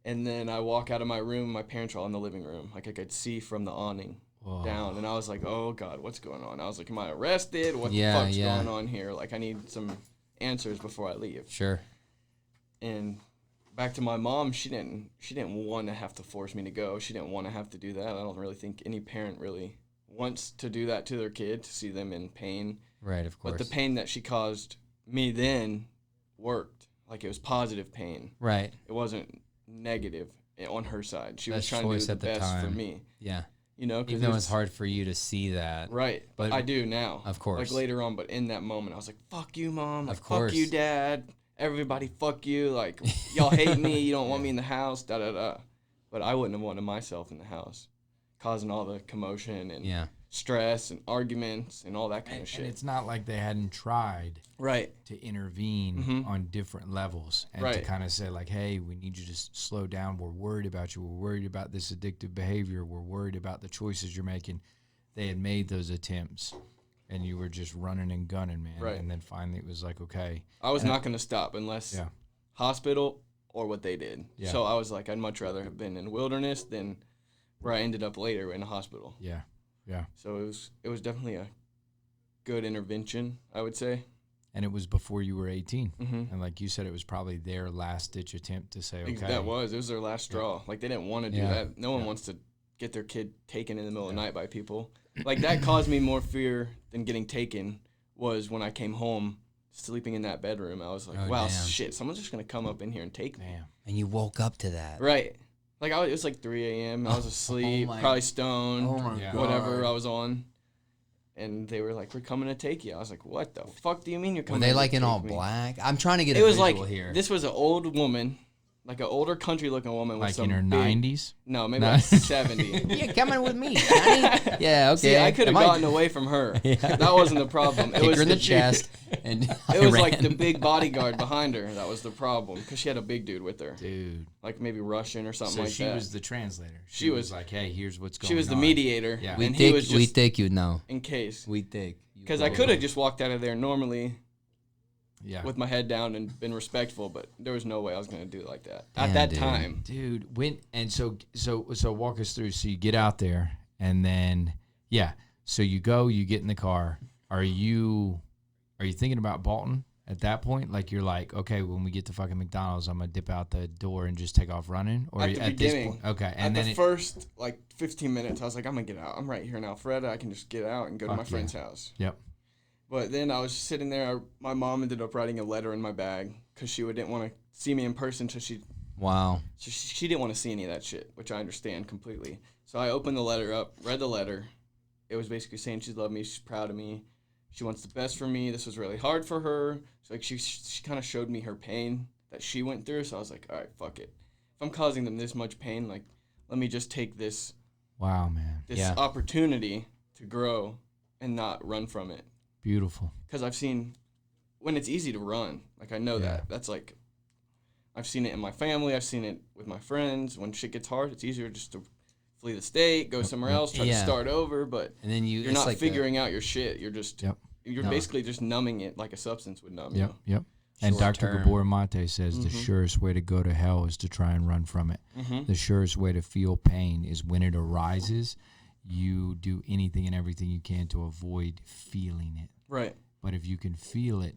And then I walk out of my room. My parents are all in the living room. Like I could see from the awning down. And I was like, oh, God, what's going on? I was like, am I arrested? What the fuck's going on here? Like I need some answers before I leave. Sure. And back to my mom, she didn't want to have to force me to go. She didn't want to have to do that. I don't really think any parent really wants to do that to their kid, to see them in pain. Right, of course. But the pain that she caused me then worked. Like it was positive pain. Right. It wasn't negative on her side. She was Best trying to do choice the at the best for time. me. Yeah. You know, 'cause Even though it's hard for you to see that. Right. But- But I do now. Of course. Like later on, but in that moment, I was like, fuck you, Mom. Like, Of course. fuck you, Dad. Everybody, fuck you. Like, y'all hate me. You don't want me in the house. Da da da. But I wouldn't have wanted myself in the house, causing all the commotion and Yeah. stress and arguments and all that kind of And shit. it's not like they hadn't tried Right. to intervene on different levels and to Right. kind of say like, hey, we need you to slow down. We're worried about you. We're worried about this addictive behavior. We're worried about the choices you're making. They had made those attempts and you were just running and gunning, man. Right. And then finally it was like, okay. I was not going to stop unless Yeah. hospital or what they did. Yeah. So I was like, I'd much rather have been in wilderness than where I ended up later in a hospital. Yeah. Yeah. So it was definitely a good intervention, I would say. And it was before you were 18. Mm-hmm. And like you said, it was probably their last ditch attempt to say, okay. It was their last straw. Like they didn't want to do Yeah. that. No one wants to get their kid taken in the middle of the night by people. Like that caused me more fear than getting taken was when I came home sleeping in that bedroom. I was like, Oh, wow, damn. shit, someone's just going to come up in here and take me. Damn. And you woke up to that. Right. Like it was like 3 a.m. I was asleep, my- probably stoned, Oh my Yeah. God. whatever I was on. And they were like, we're coming to take you. I was like, what the fuck do you mean you're Were coming they to like in take all me? black? I'm trying to get It a was visual like, here. this was an old woman, like an older country looking woman with Like some in her big, 90s? No, maybe No. like 70. You're coming with me, Johnny. Yeah, okay. See, I could have Am gotten away from her. That wasn't the problem. It Kick was her in the dude- chest. And It was like the big bodyguard behind her. That was the problem because she had a big dude with her, Dude. like maybe Russian or something So like she that. was the translator. She was- like, hey, here's what's going on. She was the mediator, Yeah. We and he take, was we just take you now. in case. We take. Because I could have just walked out of there normally Yeah. with my head down and been respectful, but there was no way I was going to do it like that Damn, at that dude. time. Dude, so walk us through. So you get out there and then so you go, you get in the car. Are you thinking about Bolton at that point? Like you're like, okay, when we get to fucking McDonald's, I'm gonna dip out the door and just take off running? Or At the this beginning. point? Okay. At And then the first like 15 minutes, I was like, I'm going to get out. I'm right here in Alpharetta. I can just get out and go to my Fuck yeah. friend's house. Yep. But then I was sitting there. My mom ended up writing a letter in my bag because she didn't want to see me in person, so Wow. she didn't want to see any of that shit, which I understand completely. So I opened the letter up, read the letter. It was basically saying she loved me, she's proud of me, she wants the best for me. This was really hard for her. So like she kind of showed me her pain that she went through. So I was like, all right, fuck it. If I'm causing them this much pain, like let me just take this Wow, man. this Yeah. opportunity to grow and not run from it. Beautiful. Because I've seen when it's easy to run, like I know that. That's like, I've seen it in my family. I've seen it with my friends. When shit gets hard, it's easier just to flee the state, go somewhere else, try to start over. But And then you're not like figuring out your shit. You're just, you're basically just numbing it like a substance would numb you. Yep. And Dr. Short-term. Gabor Mate says the surest way to go to hell is to try and run from it. The surest way to feel pain is when it arises, you do anything and everything you can to avoid feeling it. Right. But if you can feel it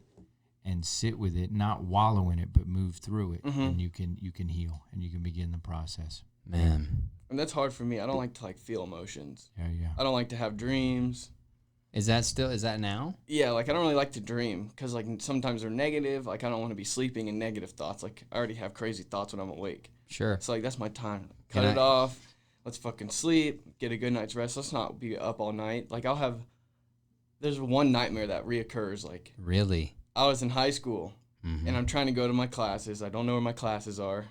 and sit with it, not wallow in it, but move through it, and you can heal and you can begin the process. Man. And that's hard for me. I don't like to like feel emotions. Yeah. I don't like to have dreams. Is that now? Yeah, like I don't really like to dream because like sometimes they're negative. Like I don't want to be sleeping in negative thoughts. Like I already have crazy thoughts when I'm awake. Sure. So like that's my time. Cut it off. Let's fucking sleep. Get a good night's rest. Let's not be up all night. Like there's one nightmare that reoccurs. Like Really? I was in high school and I'm trying to go to my classes. I don't know where my classes are.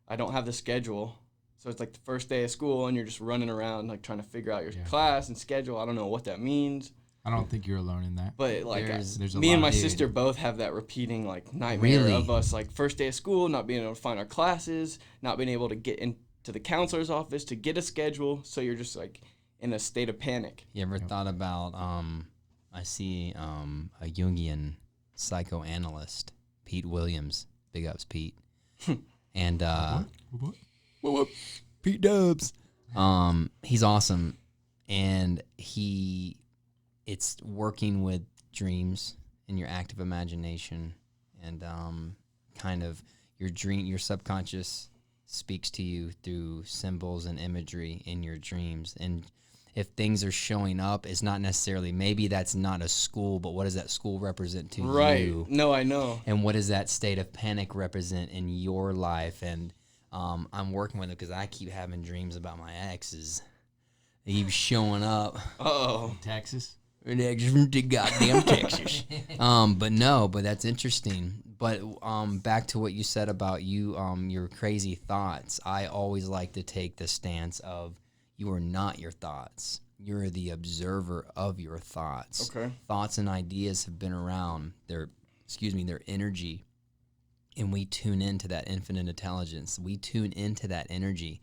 I don't have the schedule. So it's like the first day of school and you're just running around like trying to figure out your class and schedule. I don't know what that means. I don't think you're alone in that. But like There's a me lot and my of- sister both have that repeating like nightmare Really? of us like first day of school, not being able to find our classes, not being able to get into the counselor's office to get a schedule. So you're just like in a state of panic. You ever thought about I see a Jungian psychoanalyst, Pete Williams. Big ups, Pete. And Pete Dubs. He's awesome, and it's working with dreams and your active imagination, and kind of your subconscious speaks to you through symbols and imagery in your dreams. And if things are showing up, it's not necessarily, maybe that's not a school, but what does that school represent to you? No, I know. And what does that state of panic represent in your life? And I'm working with it because I keep having dreams about my exes. They keep showing up. Uh-oh. Texas? An ex from the goddamn Texas. But that's interesting. But back to what you said about your crazy thoughts. I always like to take the stance of you are not your thoughts. You're the observer of your thoughts. Okay. Thoughts and ideas have been around. They're energy. And we tune into that infinite intelligence. We tune into that energy.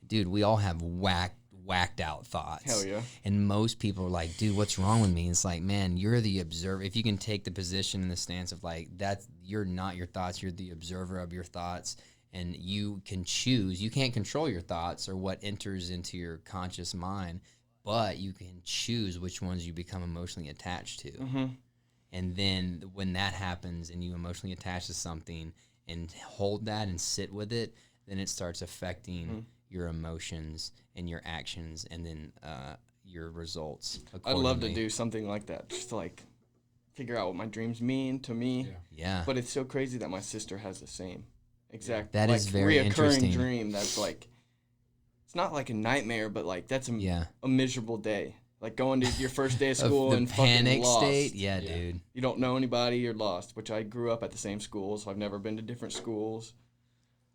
Dude, we all have whacked out thoughts. Hell yeah. And most people are like, dude, what's wrong with me? It's like, man, you're the observer. If you can take the position and the stance of like, you're not your thoughts, you're the observer of your thoughts. And you can choose. You can't control your thoughts or what enters into your conscious mind, but you can choose which ones you become emotionally attached to. Mm-hmm. And then when that happens and you emotionally attach to something and hold that and sit with it, then it starts affecting your emotions and your actions and then your results. I'd love to do something like that, just to like figure out what my dreams mean to me. Yeah. But it's so crazy that my sister has the same exact That like, is very reoccurring interesting. dream that's like, it's not like a nightmare, but like that's a miserable day. Like going to your first day of school the and panic fucking lost. state. Yeah, dude. You don't know anybody, you're lost, which I grew up at the same school, so I've never been to different schools.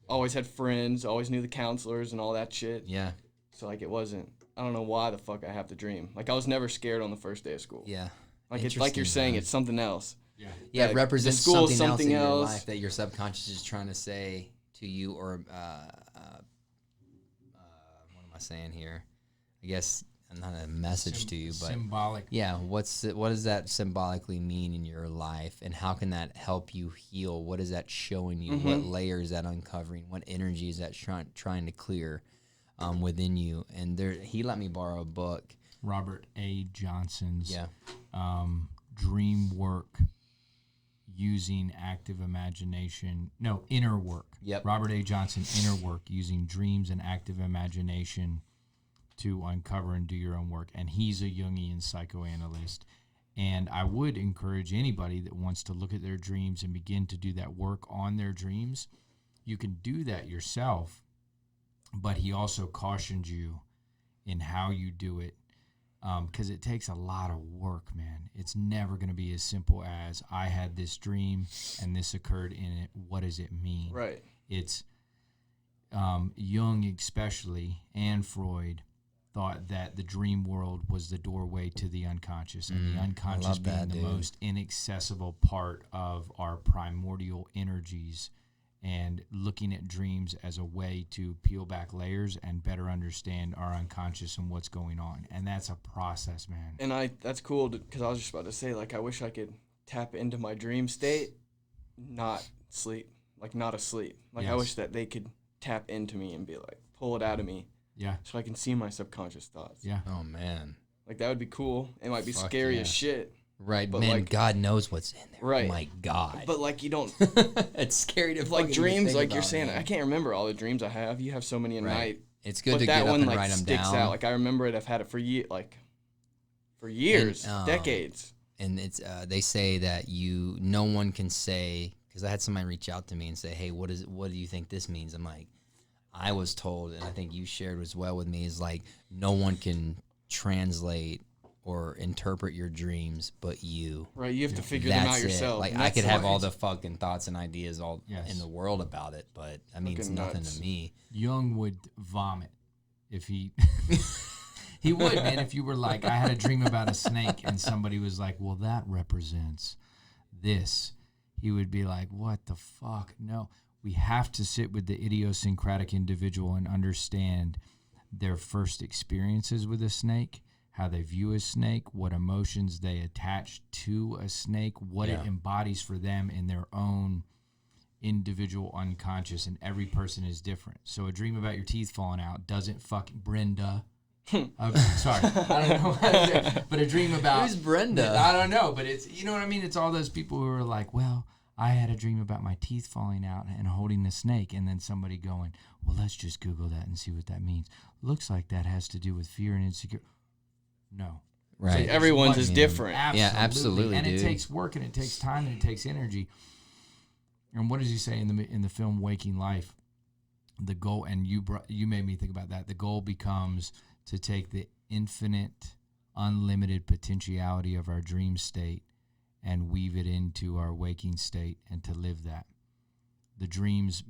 Always had friends, always knew the counselors and all that shit. Yeah. So like it wasn't, I don't know why the fuck I have to dream. Like I was never scared on the first day of school. Yeah. Like it's like you're saying, it's something else. Yeah, Like, it represents the school's something else in your else. life that your subconscious is trying to say to you, or what am I saying here? I guess not a message to you, but symbolic. yeah, what does that symbolically mean in your life, and how can that help you heal? What is that showing you? What layer is that uncovering? What energy is that trying to clear within you? And he let me borrow a book. Robert A. Johnson's Yeah. Dream Work Using Active Imagination. No, Inner Work. Yep. Robert A. Johnson, Inner Work, Using Dreams and Active Imagination to Uncover and Do Your Own Work. And he's a Jungian psychoanalyst. And I would encourage anybody that wants to look at their dreams and begin to do that work on their dreams. You can do that yourself, but he also cautioned you in how you do it. Because it takes a lot of work, man. It's never going to be as simple as I had this dream and this occurred in it. What does it mean? Right. It's Jung especially and Freud thought that the dream world was the doorway to the unconscious, and the unconscious being the most inaccessible part of our primordial energies, and looking at dreams as a way to peel back layers and better understand our unconscious and what's going on. And that's a process, man. And that's cool because I was just about to say, like, I wish I could tap into my dream state, not sleep, like not asleep. Like, I wish that they could tap into me and be like, pull it out of me. Yeah. So I can see my subconscious thoughts. Yeah. Oh, man. Like, that would be cool. It might be scary as shit. Right, but man, like, God knows what's in there. Right. Oh, my God. But, like, you don't... It's scary to like, dreams, think like about, you're saying, man. I can't remember all the dreams I have. You have so many a night. It's good but to that get up one, and like, write them sticks down. out. Like, I remember it. I've had it for years, decades. And it's they say that no one can say, because I had somebody reach out to me and say, hey, what do you think this means? I'm like, I was told, and I think you shared as well with me, is like, no one can translate or interpret your dreams but you. Right, you have to figure them out yourself. Like, I could have all the fucking thoughts and ideas all in the world about it, but that means nothing to me. Jung would vomit if he... He would, man, if you were like, I had a dream about a snake, and somebody was like, well, that represents this. He would be like, what the fuck? No. We have to sit with the idiosyncratic individual and understand their first experiences with a snake, how they view a snake, what emotions they attach to a snake, what it embodies for them in their own individual unconscious, and every person is different. So a dream about your teeth falling out doesn't fucking... Brenda... sorry, I don't know how to say it, but a dream about... Who's Brenda? I don't know, but it's, you know what I mean? It's all those people who are like, well, I had a dream about my teeth falling out and holding a snake, and then somebody going, well, let's just Google that and see what that means. Looks like that has to do with fear and insecurity. No. Right. So everyone's is different. Absolutely. Yeah, absolutely, And dude. it takes work, and it takes time, and it takes energy. And what does he say in the film Waking Life? The goal, and you made me think about that. The goal becomes to take the infinite, unlimited potentiality of our dream state and weave it into our waking state, and to live that. The dreams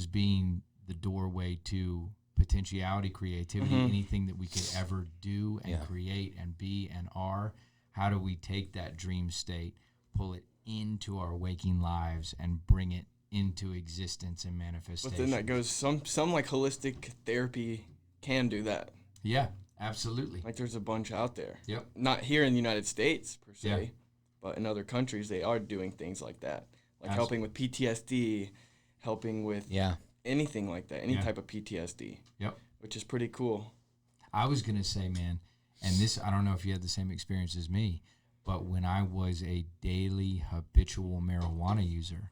being the doorway to potentiality, creativity, anything that we could ever do and create and be and are. How do we take that dream state, pull it into our waking lives, and bring it into existence and manifestation? But then that goes, some like holistic therapy can do that. Yeah, absolutely. Like, there's a bunch out there. Yep. Not here in the United States per se, Yeah. but in other countries they are doing things like that, like Absolutely. helping with PTSD, helping with anything like that, any type of PTSD. Yep. Which is pretty cool. I was going to say, man, and this, I don't know if you had the same experience as me, but when I was a daily habitual marijuana user,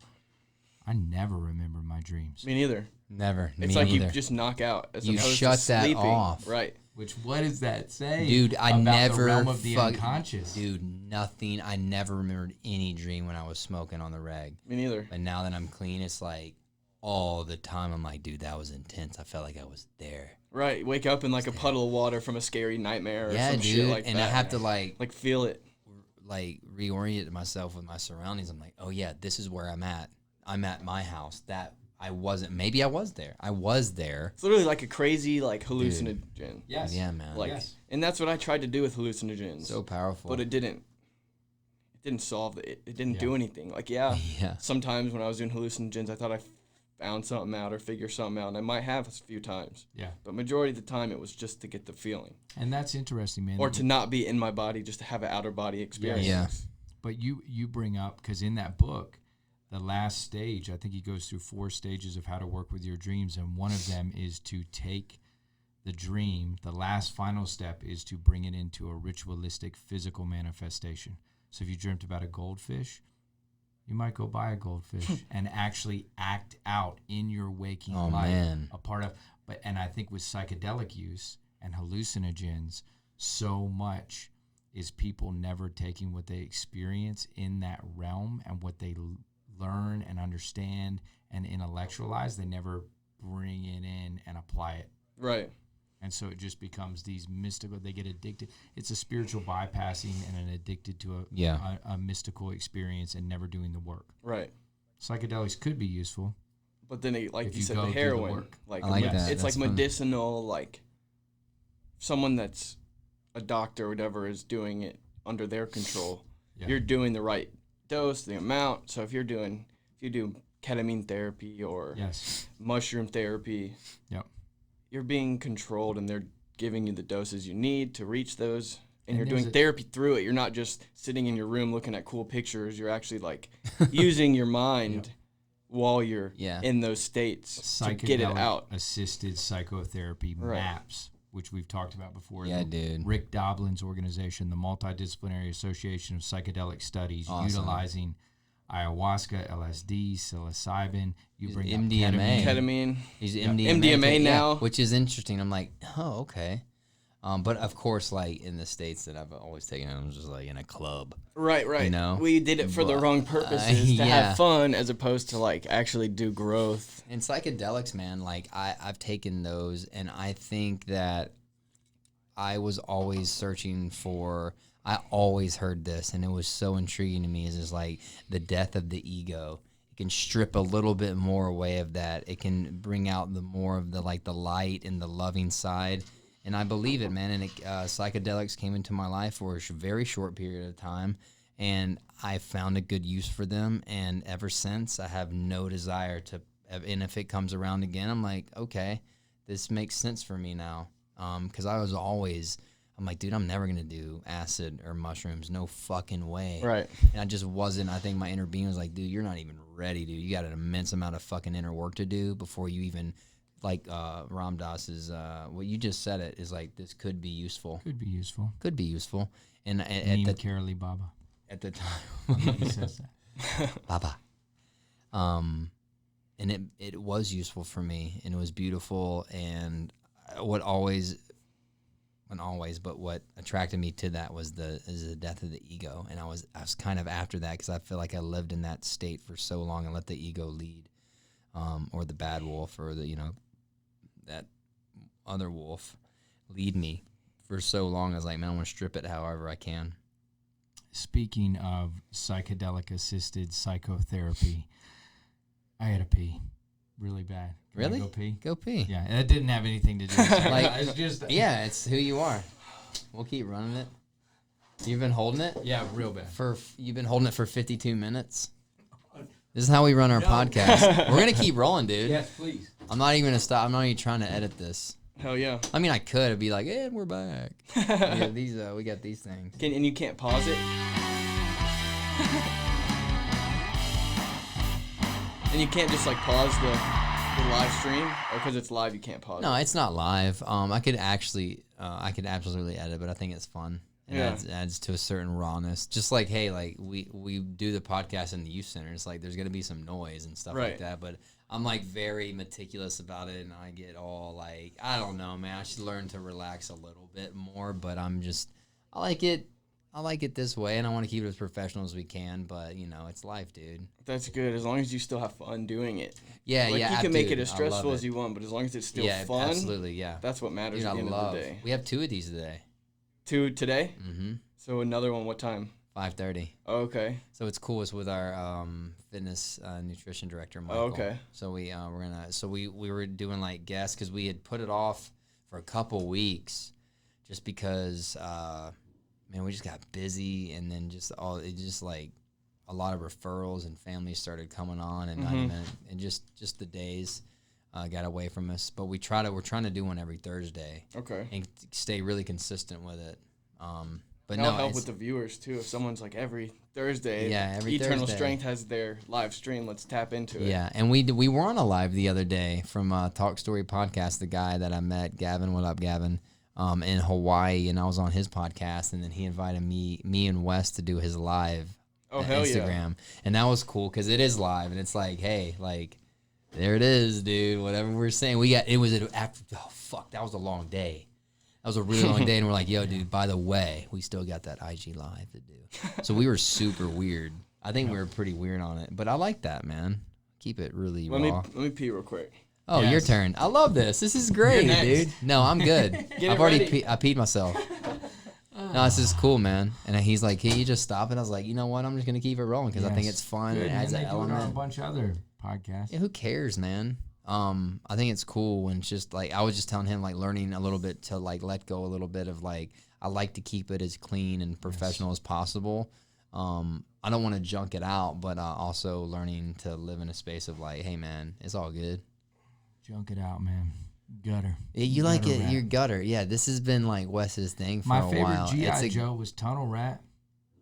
I never remembered my dreams. Me neither. Never. It's like you just knock out as You opposed shut to that sleeping. off. Right. Which, what does that say? Dude, I about never the realm of the unconscious? Dude, nothing. I never remembered any dream when I was smoking on the reg. Me neither. But now that I'm clean, it's like all the time. I'm like, dude, that was intense. I felt like I was there. Right. Wake up in like a puddle of water from a scary nightmare or some dude. shit like and that. I have to like feel it. Like reorient myself with my surroundings. I'm like, oh yeah, this is where I'm at. I'm at my house. That I wasn't. Maybe I was there. I was there. It's literally like a crazy like hallucinogen. Yes. Yeah, man. Like, and that's what I tried to do with hallucinogens. So powerful. But it didn't solve it. It didn't do anything. Like, sometimes when I was doing hallucinogens, I thought I found something out or figured something out, and I might have a few times. Yeah. But majority of the time, it was just to get the feeling. And that's interesting, man. Or to not be in my body, just to have an outer body experience. Yeah. But you bring up, because in that book, the last stage, I think he goes through 4 stages of how to work with your dreams, and one of them is to take the dream, the last final step is to bring it into a ritualistic physical manifestation. So if you dreamt about a goldfish, you might go buy a goldfish and actually act out in your waking life a part of. And I think with psychedelic use and hallucinogens, so much is people never taking what they experience in that realm and what they learn and understand and intellectualize. They never bring it in and apply it. Right. And so it just becomes these mystical, they get addicted. It's a spiritual bypassing and an addicted to a mystical experience and never doing the work. Right. Psychedelics could be useful. But then, like if you said, the go do heroin, work. like I like that. it's That's like medicinal, like someone that's a doctor or whatever is doing it under their control, Yeah. you're doing the right dose, the amount. So if you do ketamine therapy or Yes. mushroom therapy, Yep. you're being controlled and they're giving you the doses you need to reach those. And you're there's doing therapy through it. You're not just sitting in your room looking at cool pictures. You're actually like using your mind while you're in those states to get it out. Assisted psychotherapy MAPS, which we've talked about before. Yeah, dude. Rick Doblin's organization, the Multidisciplinary Association of Psychedelic Studies, utilizing ayahuasca, LSD, psilocybin. You bring MDMA. Ketamine. He's MDMA now. which is interesting. I'm like, oh, okay. But of course, like in the States that I've always taken it, I'm just like in a club. Right. You know? We did it for the wrong purposes to have fun as opposed to like actually do growth. And psychedelics, man, like I've taken those, and I think that I was always searching for. I always heard this, and it was so intriguing to me. Is like the death of the ego. It can strip a little bit more away of that. It can bring out the more of the like the light and the loving side. And I believe it, man. And psychedelics came into my life for a very short period of time, and I found a good use for them. And ever since, I have no desire to. And if it comes around again, I'm like, okay, this makes sense for me now. Because I'm like, dude, I'm never gonna do acid or mushrooms. No fucking way. Right. And I just wasn't. I think my inner being was like, dude, you're not even ready, dude. You got an immense amount of fucking inner work to do before you even. Like Ram Dass's, what you just said it is like this could be useful. Could be useful. Could be useful. And at the Carolee Baba. At the time, He says that. Baba. And it was useful for me, and it was beautiful. And what attracted me to that was the death of the ego. And I was kind of after that because I feel like I lived in that state for so long and let the ego lead, or the bad wolf, or that other wolf lead me for so long. I was like, man, I want to strip it however I can. Speaking of psychedelic-assisted psychotherapy, I had to pee really bad. Can Really? I go pee? Go pee. Yeah, and that didn't have anything to do with it. Like, it's just... Yeah, it's who you are. We'll keep running it. You've been holding it? Yeah, real bad. You've been holding it for 52 minutes? This is how we run our podcast. We're going to keep rolling, dude. Yes, please. I'm not even going to stop. I'm not even trying to edit this. Hell yeah. I mean, I could. It'd be like, and we're back. Yeah, we got these things. And you can't pause it? And you can't just like pause the live stream? Or because it's live, you can't pause No, it? it's not live. I could absolutely edit, but I think it's fun. It adds to a certain rawness. Just like, hey, like we do the podcast in the youth center. It's like there's gonna be some noise and stuff like that. But I'm like very meticulous about it, and I get all like, I don't know, man. I should learn to relax a little bit more. But I like it. I like it this way, and I want to keep it as professional as we can. But it's life, dude. That's good, as long as you still have fun doing it. Yeah, like, yeah. you can make it as stressful as you want, but as long as it's still fun, absolutely, yeah. That's what matters at the end of the day. We have 2 of these today. 2 today? Mm-hmm. So another one, what time? 5:30. Oh, okay. So it's cool. It's with our fitness nutrition director, Michael. Oh, okay. So we were doing like guests because we had put it off for a couple weeks, just because man, we just got busy, and then just like a lot of referrals and families started coming on, and and just the days got away from us. But we're trying to do one every Thursday. Okay. And stay really consistent with it. But that'll help with the viewers too. If someone's like every Thursday, every Eternal Thursday. Strength has their live stream. Let's tap into it. Yeah, and we were on a live the other day from Talk Story Podcast. The guy that I met, Gavin, what up, Gavin? In Hawaii, and I was on his podcast, and then he invited me and Wes to do his live Instagram, and that was cool because it is live, and it's like, hey, like there it is, dude. Whatever we're saying, that was a long day. That was a really long day, and we're like, yo, dude, by the way, we still got that IG live to do. So we were super weird. I think we were pretty weird on it, but I like that, man. Keep it really raw. Let me pee real quick. Oh, Yes. your turn. I love this. This is great, dude. No, I'm good. I've already I peed myself. No, this is cool, man. And he's like, can you just stop it? I was like, you know what? I'm just going to keep it rolling because I think it's fun. Good, It adds man. an They do it on a element. bunch of other podcasts. Yeah, who cares, man? I think it's cool when it's just like I was just telling him like learning a little bit to like let go a little bit of like I like to keep it as clean and professional as possible. I don't want to junk it out, but also learning to live in a space of like, hey man, it's all good. Junk it out, man. Gutter. You like Gutter it, rat. your gutter. Yeah, this has been like Wes's thing for a while. My favorite G.I. Joe was Tunnel Rat.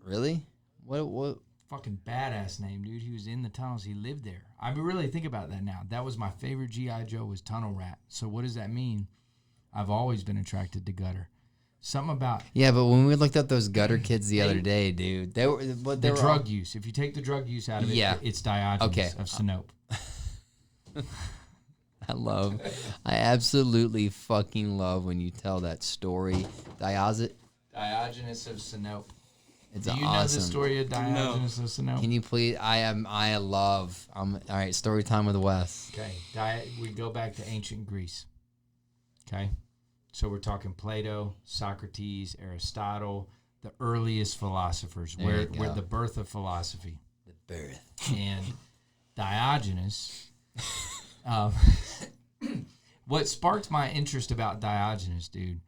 Really? What? Fucking badass name, dude. He was in the tunnels. He lived there. I mean, really think about that now. That was my favorite G.I. Joe was Tunnel Rat. So what does that mean? I've always been attracted to gutter. Something about Yeah, but when we looked up those gutter kids the other day, dude, they were the drug use. If you take the drug use out of it, it's Diogenes of Sinope. I absolutely fucking love when you tell that story. Diogenes of Sinope. It's Do you awesome. know the story of Diogenes of Sinope? Can you please? All right, story time with Wes. Okay, we go back to ancient Greece. Okay, so we're talking Plato, Socrates, Aristotle, the earliest philosophers. Where the birth of philosophy. The birth. And Diogenes. What sparked my interest about Diogenes, dude,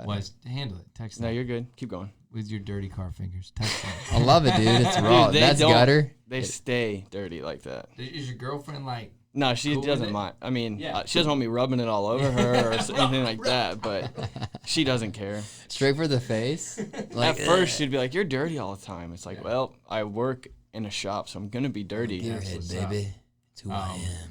was handle it. Text No, that you're good. Keep going. with your dirty car fingers. Text that. I love it, dude. It's raw. Dude, That's gutter. They stay dirty like that. Is your girlfriend like? No, she Cool with doesn't it? mind. I mean, Yeah. she doesn't want me rubbing it all over her or anything like that, but she doesn't care. Straight for the face. Like, At first, she'd be like, "You're dirty all the time." It's like, well, I work in a shop, so I'm going to be dirty. gearhead, baby. It's who I am.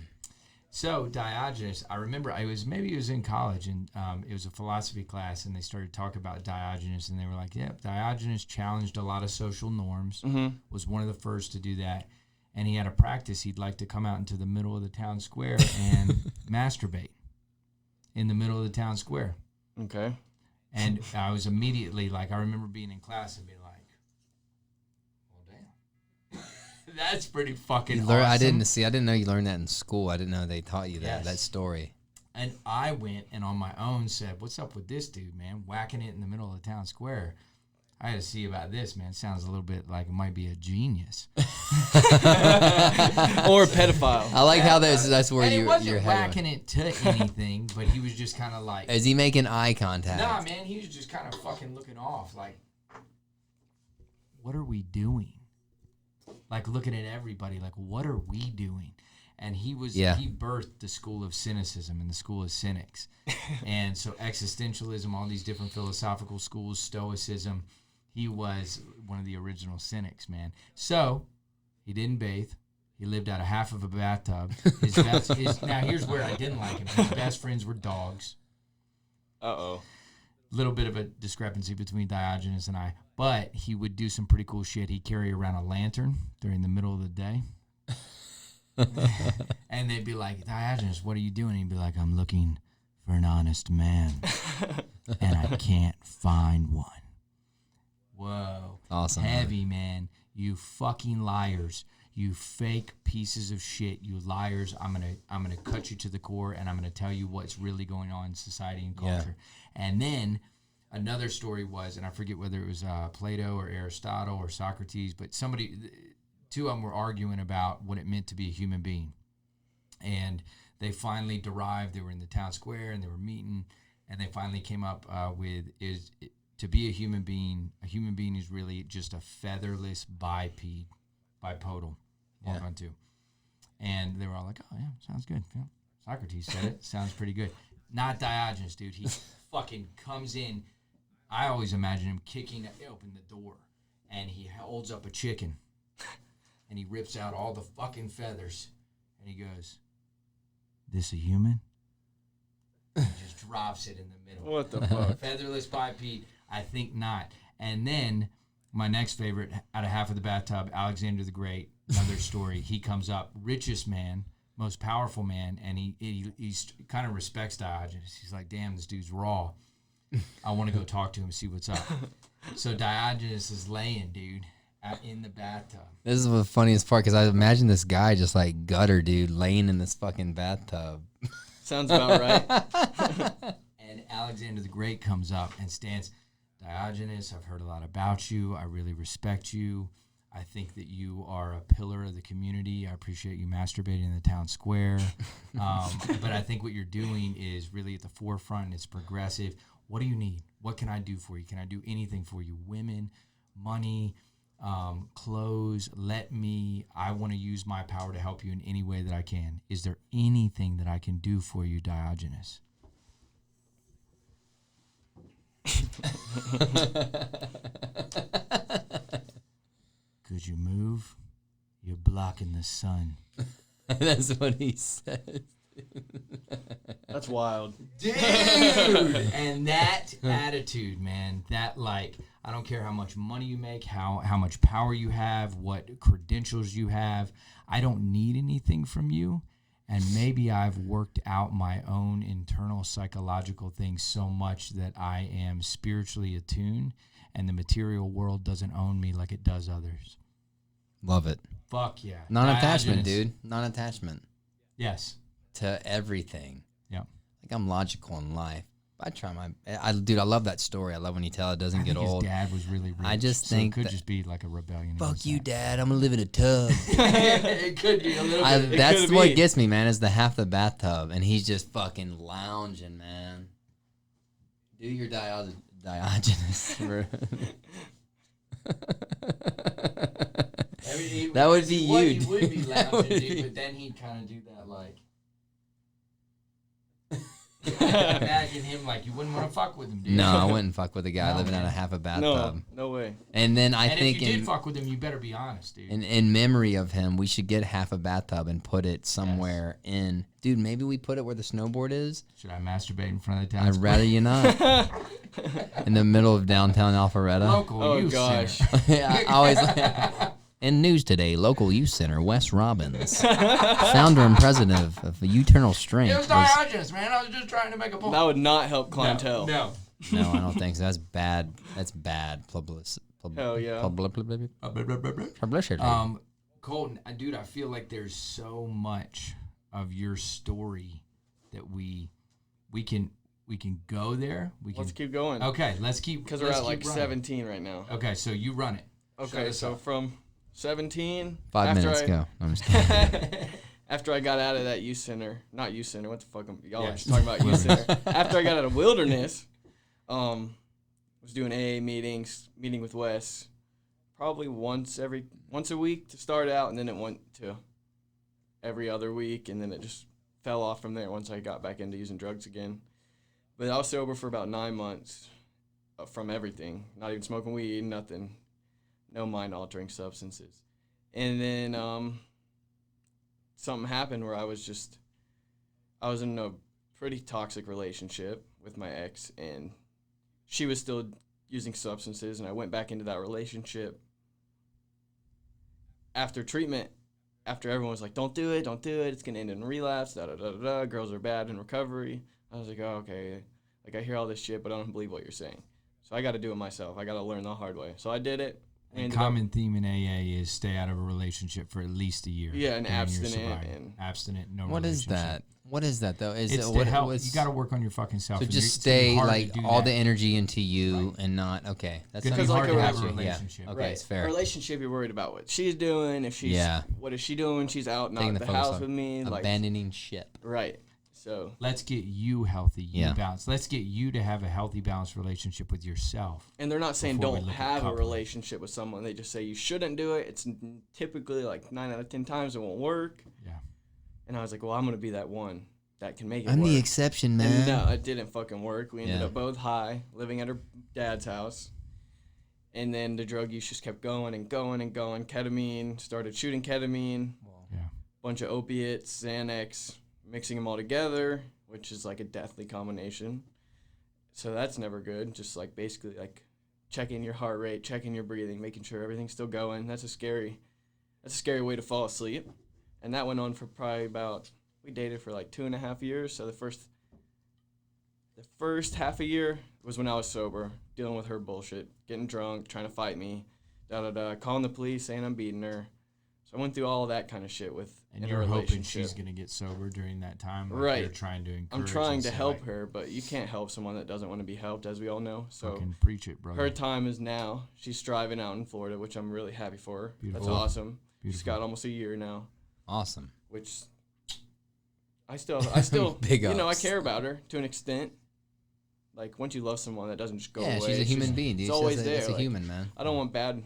So Diogenes, I remember it was in college, and it was a philosophy class, and they started talking about Diogenes, and they were like, "Yeah, Diogenes challenged a lot of social norms. Was one of the first to do that, and he had a practice. He'd like to come out into the middle of the town square and masturbate in the middle of the town square." Okay. And I was immediately like, I remember being in class and being like, "Well, damn, that's pretty fucking awesome." I didn't know you learned that in school. I didn't know they taught you that. Yes. That story. And I went and on my own said, "What's up with this dude, man? Whacking it in the middle of the town square. I had to see about this, man. Sounds a little bit like it might be a genius." Or a pedophile. I like how that's where And he your wasn't head whacking it to anything, but he was just kind of like, went. Is he making eye contact? nah, man, he was just kind of fucking looking off, like, what are we doing? Like looking at everybody, like, what are we doing? And he birthed the school of cynicism and the school of cynics. And so existentialism, all these different philosophical schools, stoicism, he was one of the original cynics, man. So he didn't bathe. He lived out of half of a bathtub. Now here's where I didn't like him. His best friends were dogs. Uh-oh. Little bit of a discrepancy between Diogenes and I, but he would do some pretty cool shit. He'd carry around a lantern during the middle of the day. And they'd be like, "Diogenes, what are you doing?" He'd be like, "I'm looking for an honest man, and I can't find one." Whoa. Awesome. Heavy, man. You fucking liars. You fake pieces of shit. You liars. I'm gonna cut you to the core, and I'm gonna tell you what's really going on in society and culture. Yeah. And then another story was, and I forget whether it was Plato or Aristotle or Socrates, but two of them were arguing about what it meant to be a human being. And they finally they were in the town square and they were meeting, and they finally came up with to be a human being is really just a featherless bipedal, walk on two. And they were all like, "Oh yeah, sounds good. Yeah. Socrates said it. Sounds pretty good." Not Diogenes, dude. He fucking comes in. I always imagine him kicking open the door, and he holds up a chicken, and he rips out all the fucking feathers, and he goes, "This a human?" And he just drops it in the middle. What the fuck? Featherless biped? I think not. And then my next favorite, out of half of the bathtub, Alexander the Great, another story. He comes up, richest man, most powerful man, and he kind of respects Diogenes. He's like, "Damn, this dude's raw. I want to go talk to him and see what's up." So Diogenes is laying, dude, in the bathtub. This is the funniest part because I imagine this guy just like gutter, dude, laying in this fucking bathtub. Sounds about right. And Alexander the Great comes up and stands. "Diogenes, I've heard a lot about you. I really respect you. I think that you are a pillar of the community. I appreciate you masturbating in the town square. But I think what you're doing is really at the forefront, and it's progressive. What do you need? What can I do for you? Can I do anything for you? Women, money, clothes. I want to use my power to help you in any way that I can. Is there anything that I can do for you, Diogenes? Could you move? You're blocking the sun. That's what he said. That's wild. Dude! And that attitude, man, that like, I don't care how much money you make, how much power you have, what credentials you have. I don't need anything from you. And maybe I've worked out my own internal psychological things so much that I am spiritually attuned and the material world doesn't own me like it does others. Love it. Fuck yeah. Non-attachment, Diogenes. dude. Non-attachment Yes. to everything. Yeah. Like I'm logical in life. I try dude, I love that story. I love when you tell it doesn't get old. His dad was really rich. I just so think it could that- just be like a rebellion. Fuck you, Dad. I'm gonna live in a tub. It could be a little bit. That's could what be. gets me, man. Is the half the bathtub, and he's just fucking lounging, man. Do your Diogenes. That would be you. He would be That would lounging, be- dude, but then he'd kind of do that like. Imagine him like you wouldn't want to fuck with him, dude. No, I wouldn't fuck with a guy No, living out man. of half a No, bathtub. no way. And then I And think if you did fuck with him, you better be honest, dude. in memory of him, we should get half a bathtub and put it somewhere in. Dude, maybe we put it where the snowboard is. Should I masturbate in front of the town? I'd rather you not. In the middle of downtown Alpharetta. Local Oh, youth gosh. center. Yeah, I always. In news today, local youth center, Wes Robbins, founder and president of Eternal Strength. It was was- Diogenes, man. I was just trying to make a point. That would not help clientele. No. No, I don't think so. That's bad. That's bad publicity. Hell yeah. Publicity. Colton, dude, I feel like there's so much of your story that we can go there. Let's keep going. Okay, let's keep Because we're let's at like keep running. 17 right now. Okay, so you run it. Okay, us so up. from 17. 5 after minutes I- ago. I'm just kidding. After I got out of that youth center, not youth center, what the fuck? Y'all are Yes. just talking about youth center. After I got out of wilderness, was doing AA meetings, meeting with Wes, probably once a week to start out, and then it went to every other week, and then it just fell off from there once I got back into using drugs again. But I was sober for about 9 months from everything, not even smoking weed, nothing, no mind-altering substances. And then something happened where I was in a pretty toxic relationship with my ex, and she was still using substances, and I went back into that relationship. After treatment, after everyone was like, don't do it, it's going to end in relapse, da-da-da-da-da, girls are bad in recovery. I was like, oh, okay. Like, I hear all this shit, but I don't believe what you're saying. So I got to do it myself. I got to learn the hard way. So I did it. A common theme in AA is stay out of a relationship for at least a year. Yeah, and during your abstinent sobriety. and- Abstinent, no What is relationship. that? What is that though? Is It's it to what help. was? You got to work on your fucking self. So and just it's gonna be stay hard to like do all that. the energy into you and not okay. That's It's not gonna be Because hard like to a have a relationship, relationship. yeah. Okay, it's fair. A relationship, you're worried about what she's doing. If she's, Yeah. what is she doing? She's out, not Taking at the the focus house on with me. Like, abandoning ship. right. So, Let's get you healthy, you Yeah. balanced. Let's get you to have a healthy, balanced relationship with yourself. and they're not saying Before we don't look at have a coupling. relationship with someone. They just say you shouldn't do it. It's typically like 9 out of 10 times it won't work. Yeah. And I was like, well, I'm going to be that one that can make it I'm work. the exception, And man. no, it didn't fucking work. We ended Yeah. up both high, living at her dad's house. And then the drug use just kept going and going and going. Ketamine, started shooting ketamine, Yeah. bunch of opiates, Xanax, mixing them all together, which is like a deathly combination. So that's never good. Just like basically like checking your heart rate, checking your breathing, making sure everything's still going. That's a scary way to fall asleep. And that went on for probably we dated for like 2.5 years. So the first half a year was when I was sober, dealing with her bullshit, getting drunk, trying to fight me, calling the police, saying I'm beating her. So I went through all that kind of shit And in you're a hoping relationship. she's gonna get sober during that time. Like Right. You're trying to encourage. I'm trying and to say, help like, her, but you can't help someone that doesn't want to be helped, as we all know. So Fucking preach it, brother. her time is now. She's thriving out in Florida, which I'm really happy for her. Beautiful. That's awesome. She's Beautiful. got almost a year now, Awesome. which I still, Big I ups. care about her to an extent. Like, once you love someone, that doesn't just go Yeah, away. she's a human being, dude. It's always She's there. It's a like, human, man. I don't want bad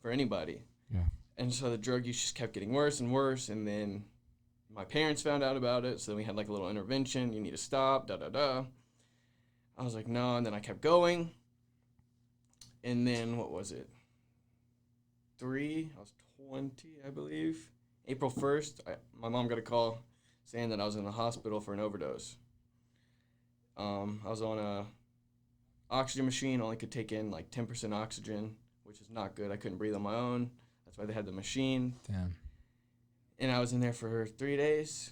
for anybody. Yeah. And so the drug use just kept getting worse and worse, and then my parents found out about it, so then we had like a little intervention. You need to stop, da-da-da. I was like, no, and then I kept going. And then, what was it? I was 20, I believe. April 1st, my mom got a call saying that I was in the hospital for an overdose. I was on a oxygen machine, only could take in like 10% oxygen, which is not good. I couldn't breathe on my own. That's why they had the machine. Damn. And I was in there for 3 days,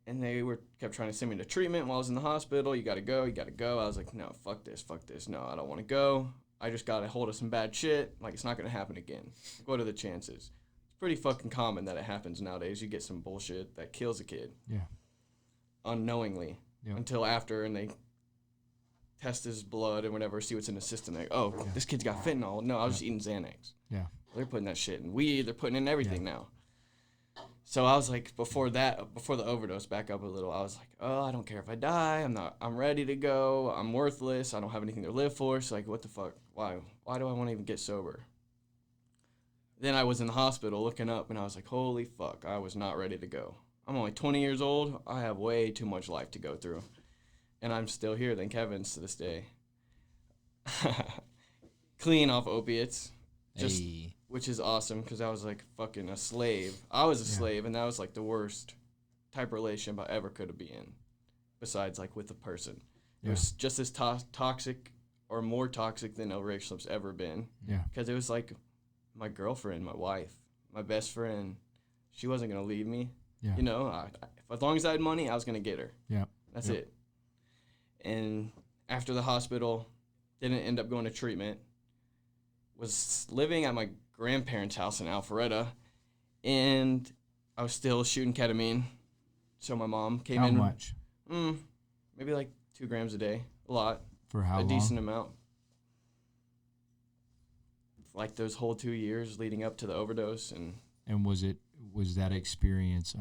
and they kept trying to send me to treatment while I was in the hospital. You gotta go. I was like, no, fuck this. No, I don't want to go. I just got a hold of some bad shit. Like, it's not gonna happen again. What are the chances? It's pretty fucking common that it happens nowadays. You get some bullshit that kills a kid. Yeah. Unknowingly. Yep. Until after, and they test his blood and whatever, see what's in his system. Like, oh, this kid's got fentanyl. No, I was just eating Xanax. Yeah. They're putting that shit in weed. They're putting in everything now. So I was like, before the overdose, back up a little, I was like, oh, I don't care if I die. I'm ready to go. I'm worthless. I don't have anything to live for. So like, what the fuck? Why do I want to even get sober? Then I was in the hospital looking up, and I was like, holy fuck, I was not ready to go. I'm only 20 years old. I have way too much life to go through. And I'm still here, thank heavens, to this day. Clean off opiates. Just, Hey. which is awesome, because I was like fucking a slave. I was a slave, and that was like the worst type of relationship I ever could have been in, besides like with a person. It was just as toxic or more toxic than a relationship's ever been. Yeah. Because it was like my girlfriend, my wife, my best friend. She wasn't going to leave me. Yeah. You know, as long as I had money, I was going to get her. Yeah. That's it. And after the hospital, didn't end up going to treatment. Was living at my grandparents' house in Alpharetta, and I was still shooting ketamine. So my mom came in. How much? Maybe like 2 grams a day. A lot. For how long? A decent amount. Like those whole 2 years leading up to the overdose. And was that experience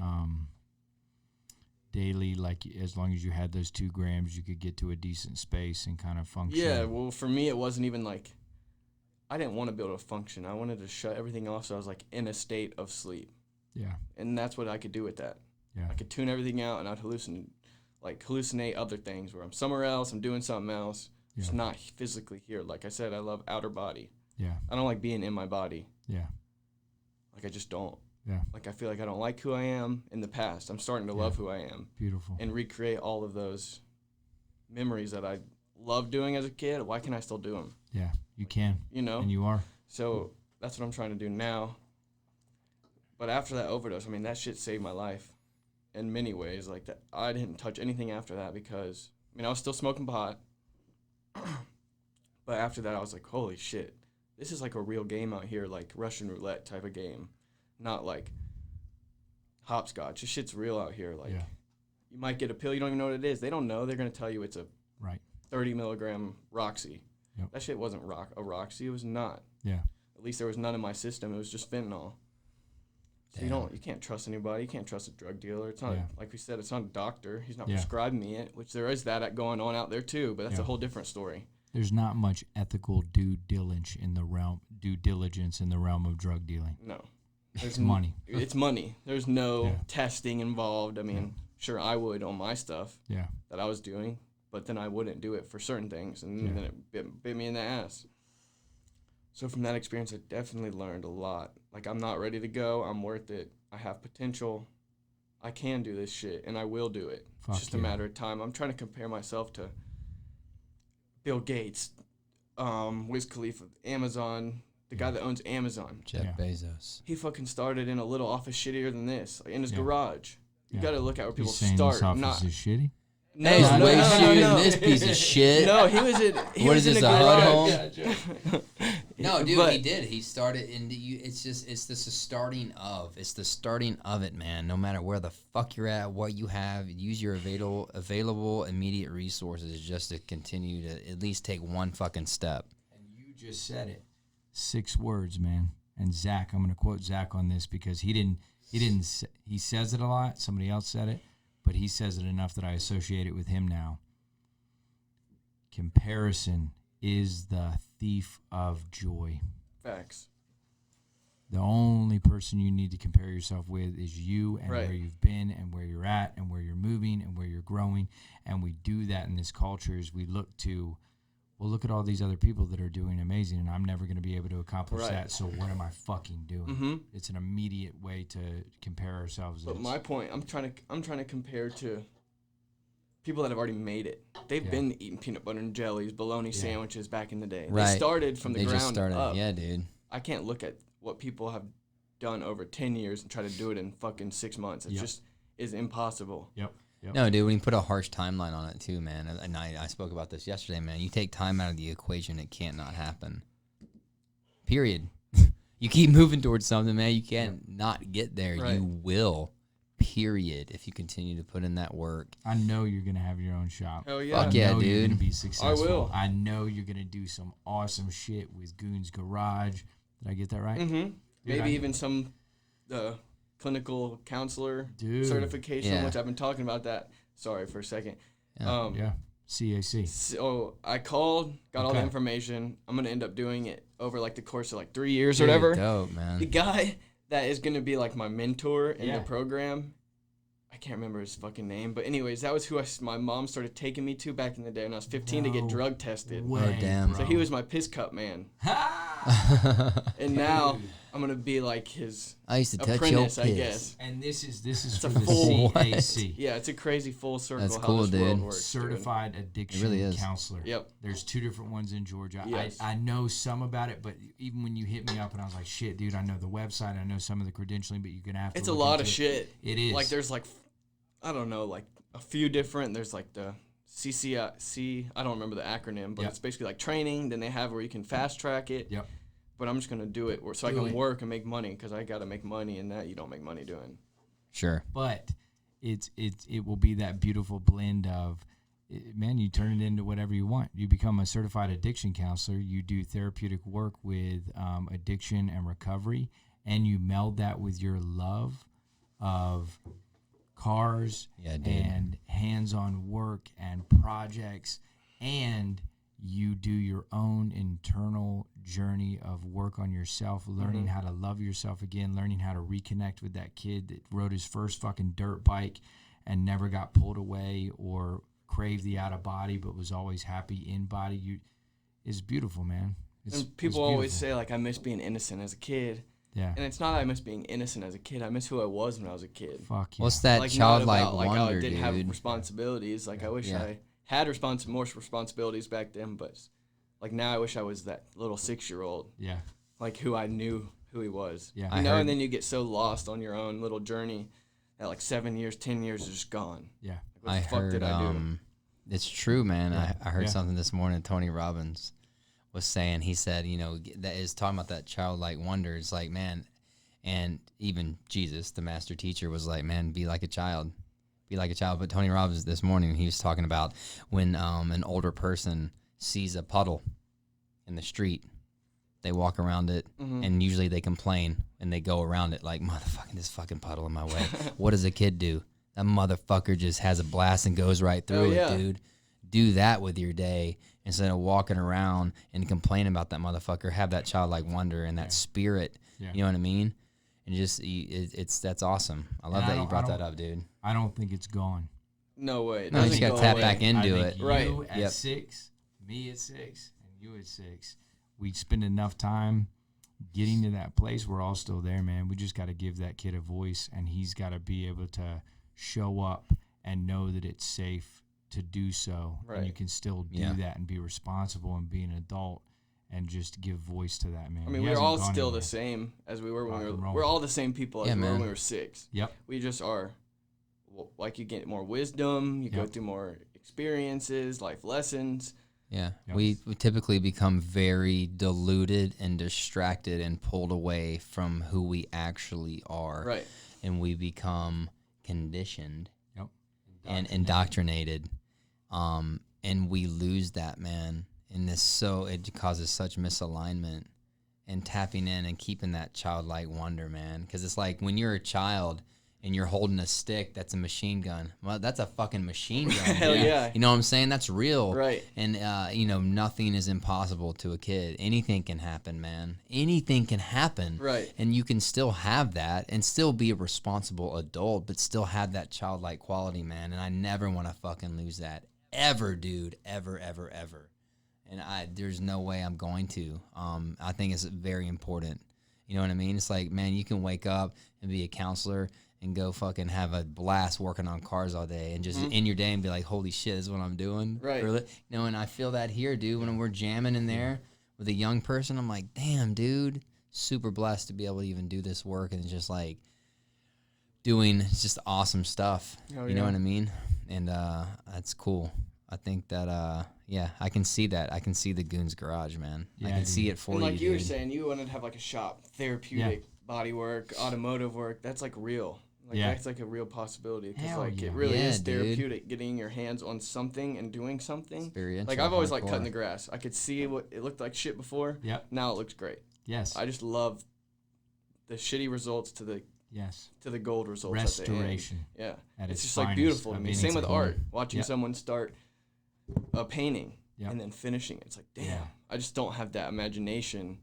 daily? Like, as long as you had those 2 grams, you could get to a decent space and kind of function? Yeah, well, for me, it wasn't even like, I didn't want to be able to function. I wanted to shut everything off, so I was like in a state of sleep. Yeah. And that's what I could do with that. Yeah. I could tune everything out, and I'd hallucinate other things where I'm somewhere else, I'm doing something else, just not physically here. Like I said, I love outer body. Yeah. I don't like being in my body. Yeah. Like, I just don't. Yeah. Like, I feel like I don't like who I am in the past. I'm starting to love who I am. Beautiful. And recreate all of those memories that I loved doing as a kid. Why can't I still do them? Yeah, you can. You know? And you are. So that's what I'm trying to do now. But after that overdose, I mean, that shit saved my life in many ways. Like, that, I didn't touch anything after that because, I mean, I was still smoking pot. But after that, I was like, holy shit. This is like a real game out here, like Russian roulette type of game. Not like hopscotch. This shit's real out here. Like, you might get a pill, you don't even know what it is. They don't know. They're going to tell you it's a 30 milligram Roxy. Yep. That shit wasn't a Roxy. It was not. Yeah. At least there was none in my system. It was just fentanyl. So you can't trust anybody. You can't trust a drug dealer. It's not, like we said, it's not a doctor. He's not prescribing me it, which there is that going on out there too, but that's a whole different story. There's not much ethical due diligence in the realm of drug dealing. No. It's money. It's money. There's no testing involved. I mean, sure, I would on my stuff that I was doing, but then I wouldn't do it for certain things, and then it bit me in the ass. So from that experience, I definitely learned a lot. Like, I'm not ready to go. I'm worth it. I have potential. I can do this shit, and I will do it. It's just a matter of time. I'm trying to compare myself to Bill Gates, Wiz Khalifa, Amazon, the guy that owns Amazon. Jeff Bezos. He fucking started in a little office shittier than this, like in his garage. You got to look at where people saying start. This office is shitty? No, Hey, he's no, way no, shittier no, than this piece of shit. No, he was in. He What was is in this, a a garage. HUD home? No, dude, But- he did. He started, and it's the starting of. It's the starting of it, man. No matter where the fuck you're at, what you have, use your available immediate resources just to continue to at least take one fucking step. And you just said it. 6 words, man. And Zach, I'm going to quote Zach on this because he says it a lot. Somebody else said it, but he says it enough that I associate it with him now. Comparison is the thief of joy. Facts. The only person you need to compare yourself with is you and Right. where you've been and where you're at and where you're moving and where you're growing. And we do that in this culture as we look to, well, look at all these other people that are doing amazing and I'm never going to be able to accomplish Right. that. So what am I fucking doing? Mm-hmm. It's an immediate way to compare ourselves. But as. my point, I'm trying to compare to people that have already made it. They've Yeah. been eating peanut butter and jellies, bologna Yeah. sandwiches back in the day. Right. They started from the They ground just started. up. Yeah, dude. I can't look at what people have done over 10 years and try to do it in fucking 6 months. It Yep. just is impossible. Yep. No, dude, when you put a harsh timeline on it too, man, and I spoke about this yesterday, man, you take time out of the equation, it can't not happen. Period. You keep moving towards something, man, you can't not get there. Right. You will. Period. If you continue to put in that work. I know you're going to have your own shop. Hell yeah. Fuck yeah, I know you're dude. going to be successful. will. I know you're going to do some awesome shit with Goon's Garage. Did I get that right? Mm-hmm. Maybe I- even some clinical counselor Dude. certification, Yeah. which I've been talking about that. Sorry for a second. Yeah. Yeah. CAC. So I called, got all the Okay. information. I'm going to end up doing it over like the course of like 3 years Dude, or whatever. Dope, The man. guy that is going to be like my mentor in Yeah. the program, I can't remember his fucking name, but anyways, that was who my mom started taking me to back in the day when I was 15 to get No drug tested. way, damn. So bro. he was my piss cup man. And now I'm going to be like his I used to touch your apprentice, piss. I guess. And this is a for the full- CAC. Yeah, it's a crazy full circle That's how cool, this world dude. works. dude. Certified addiction really is. counselor. Yep. There's 2 different ones in Georgia. Yes. I know some about it, but even when you hit me up and I was like, shit, dude, I know the website, I know some of the credentialing, but you're going to have to It's a look lot into of it. shit. It is. Like there's like, I don't know, like a few different, there's like the CCC, I don't remember the acronym, but Yep. it's basically like training. Then they have where you can fast track it. Yep. But I'm just going to do it so I Do can it. work and make money because I got to make money and that you don't make money doing. Sure. But it will be that beautiful blend of, man, you turn it into whatever you want. You become a certified addiction counselor. You do therapeutic work with addiction and recovery, and you meld that with your love of cars Yeah, dude. and hands-on work and projects, and you do your own internal journey of work on yourself, learning how to love yourself again, learning how to reconnect with that kid that rode his first fucking dirt bike and never got pulled away or craved the out of body but was always happy in body. It's beautiful, man. And people always say, like, I miss being innocent as a kid. yeah, And it's not that I miss being innocent as a kid. I miss who I was when I was a kid. fuck yeah. What's that Like, not childlike about, like, wonder, I didn't have dude? responsibilities. Like, I wish Yeah. I had more responsibilities back then. But, like, now I wish I was that little 6-year-old. Yeah, Like, who I knew who he was. Yeah. You I know, heard- and then you get so lost on your own little journey that, like, 7 years, 10 years is just gone. yeah. What I the fuck heard, did I do? it's true, man. Yeah. I heard Yeah. something this morning. Tony Robbins was saying, he said, you know, that is talking about that childlike wonder. It's like, man, and even Jesus, the master teacher, was like, man, be like a child. Be like a child. But Tony Robbins this morning, he was talking about when an older person sees a puddle in the street, they walk around it, and usually they complain, and they go around it like, motherfucking, this fucking puddle in my way. What does a kid do? That motherfucker just has a blast and goes right through yeah. it, dude. Do that with your day instead of walking around and complaining about that motherfucker. Have that childlike wonder and that spirit. Yeah. You know what I mean? And just that's awesome. I love And I that you don't- brought I that don't- up, dude. I don't think it's gone. No way. It No, you doesn't just gotta go tap away. back into I think it. You Right. at Yep. 6, me at 6, and you at 6. We spend enough time getting to that place. We're all still there, man. We just got to give that kid a voice, and he's got to be able to show up and know that it's safe to do so. Right. And you can still do Yeah. that and be responsible and be an adult and just give voice to that, man. I mean, He we're hasn't all gone still anywhere. the same as we were when Rock and roll. we're all the same people as Yeah, we were man. when we were 6. Yep. We just are, like, you get more wisdom, you go Yep. through more experiences, life lessons. Yeah. Yep. We typically become very diluted and distracted and pulled away from who we actually are. Right. And we become conditioned Yep. and indoctrinated. And we lose that, man. And it causes such misalignment, and tapping in and keeping that childlike wonder, man. Because it's like when you're a child and you're holding a stick that's a machine gun. Well, that's a fucking machine gun. Hell yeah. You know what I'm saying? That's real. Right. And, nothing is impossible to a kid. Anything can happen, man. Anything can happen. Right. And you can still have that and still be a responsible adult, but still have that childlike quality, man. And I never want to fucking lose that. Ever, dude. Ever, ever, ever. And there's no way I'm going to. I think it's very important. You know what I mean? It's like, man, you can wake up and be a counselor and go fucking have a blast working on cars all day and just end your day and be like, holy shit, this is what I'm doing. Right. And I feel that here, dude, when we're jamming in there with a young person. I'm like, damn, dude, super blessed to be able to even do this work and just like doing just awesome stuff. Oh, you know what I mean? And that's cool. I think that, I can see that. I can see the Goon's Garage, man. I can see it for and you, like you were dude. saying, you wanted to have like a shop, therapeutic body work, automotive work. That's like real. Like that's like a real possibility because like it really is therapeutic, getting your hands on something and doing something. Experiential, like I've always hardcore. like cutting the grass. I could see what it looked like shit before. Yep. Now it looks great. Yes. I just love the shitty results to the gold results. Restoration. At the end. Yeah. At It's its just like finest beautiful to of me. any Same with form. art. Watching Yep. someone start a painting and then finishing it. It's like, damn. Yeah. I just don't have that imagination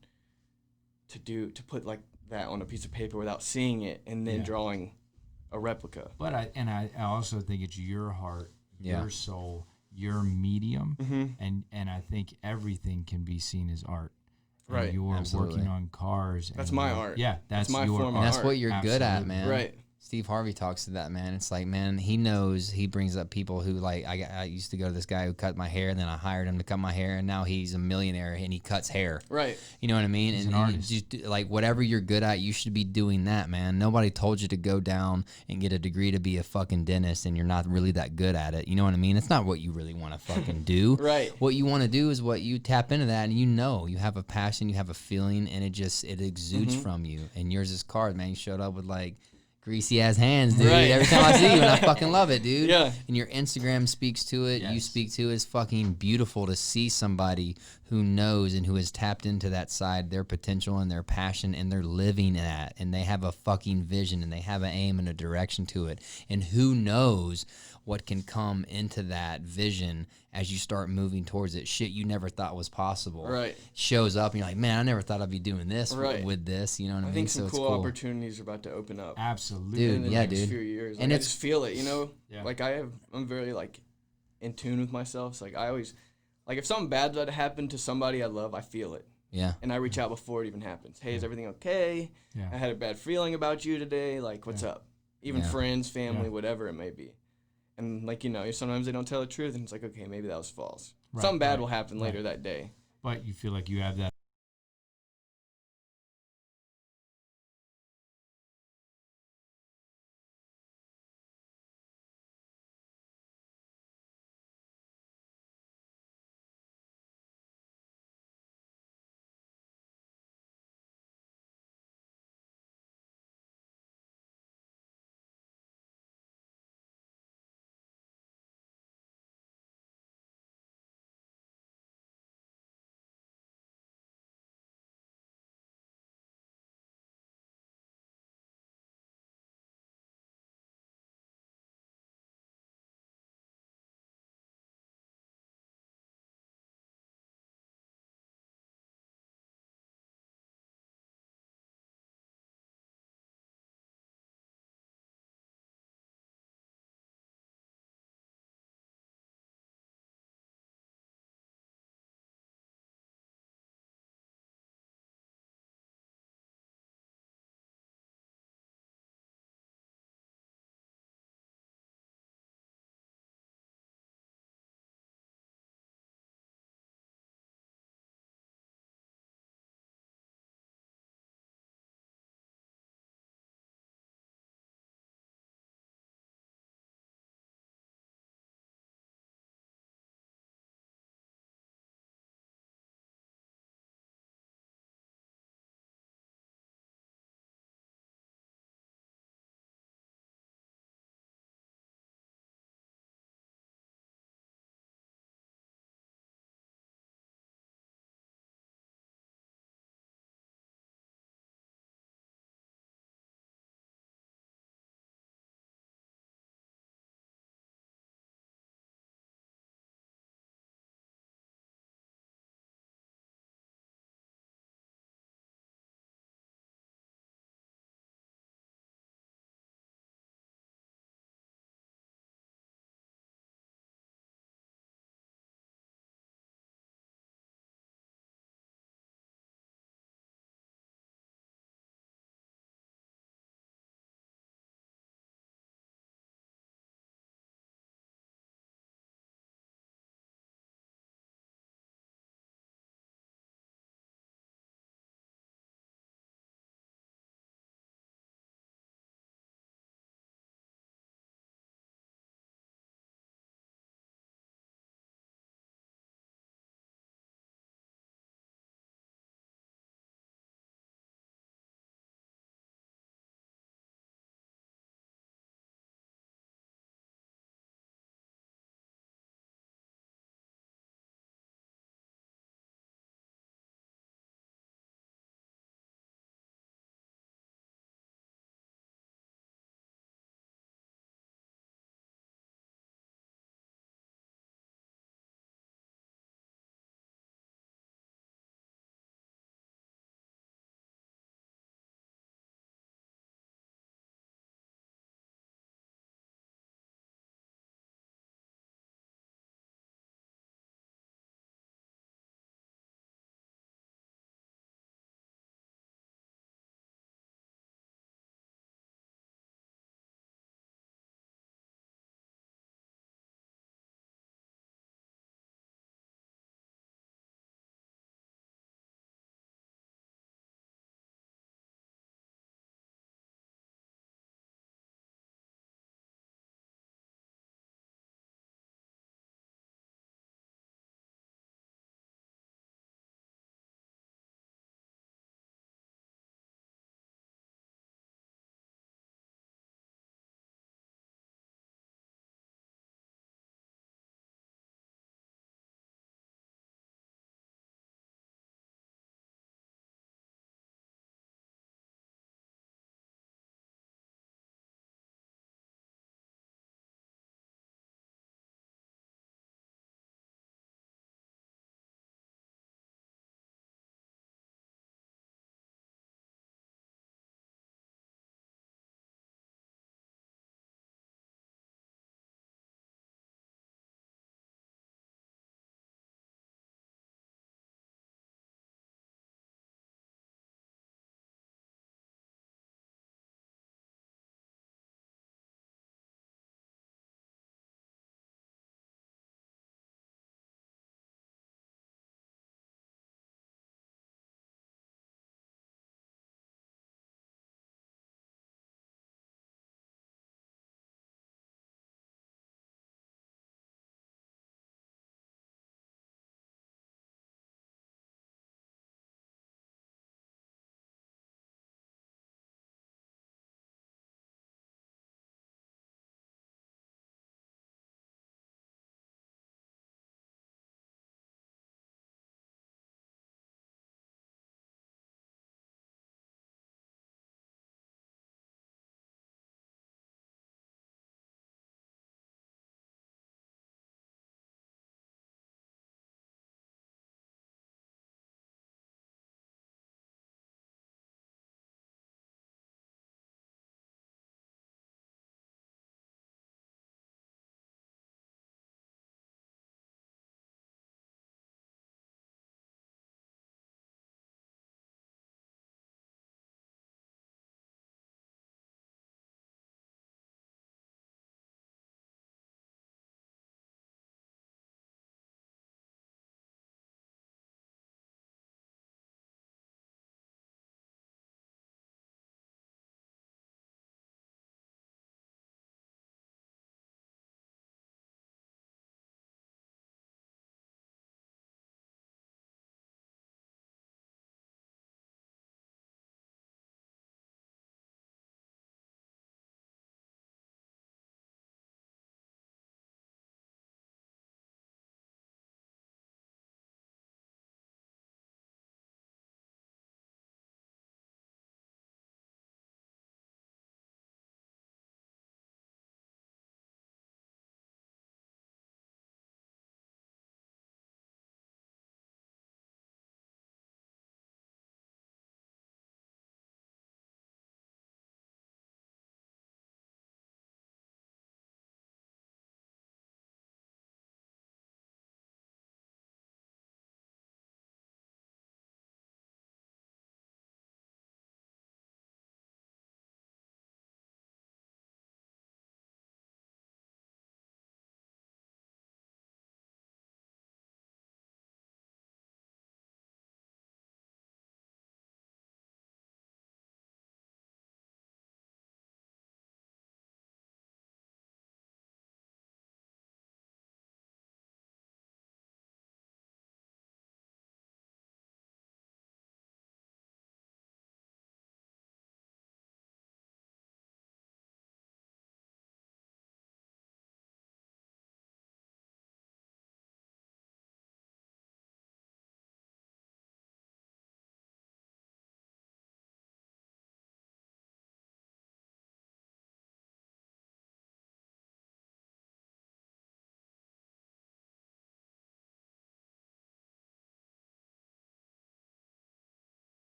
to put like that on a piece of paper without seeing it and then drawing a replica. But I also think it's your heart, your soul, your medium, and I think everything can be seen as art. Right. And you're Absolutely. working on cars. That's and my you're- art. Yeah, that's my your form of art. And that's what you're good at, Absolutely. man. Right. Steve Harvey talks to that, man. It's like, man, he knows. He brings up people who, like, I used to go to this guy who cut my hair, and then I hired him to cut my hair, and now he's a millionaire, and he cuts hair. Right. You know what I mean? He's and an artist. you just, like, whatever you're good at, you should be doing that, man. Nobody told you to go down and get a degree to be a fucking dentist, and you're not really that good at it. You know what I mean? It's not what you really want to fucking do. Right. What you want to do is what you tap into that, and you have a passion, you have a feeling, and it exudes from you. And yours is cars, man. You showed up with, like, greasy ass hands, dude. Right. Every time I see you, and I fucking love it, dude. Yeah. And your Instagram speaks to it. You Yes. speak to it. It's fucking beautiful to see somebody who knows and who has tapped into that side, their potential and their passion, and they're living that. And they have a fucking vision, and they have an aim and a direction to it. And who knows what can come into that vision as you start moving towards it. Shit you never thought was possible. Right. Shows up, and you're like, man, I never thought I'd be doing this Right. with this. You know what I I mean? think some it's cool opportunities are about to open up Absolutely. Dude, in the yeah, next dude. few years. Like, And I it's- just feel it, you know? Yeah. Like I'm very like in tune with myself. So like I always like if something bad that happened to somebody I love, I feel it. Yeah. And I reach out before it even happens. Hey, is everything okay? Yeah. I had a bad feeling about you today. Like, what's up? Even Yeah. friends, family, Yeah. whatever it may be. And like, you know, sometimes they don't tell the truth and it's like, okay, maybe that was false. Right, Something bad right, will happen right. later that day. But you feel like you have that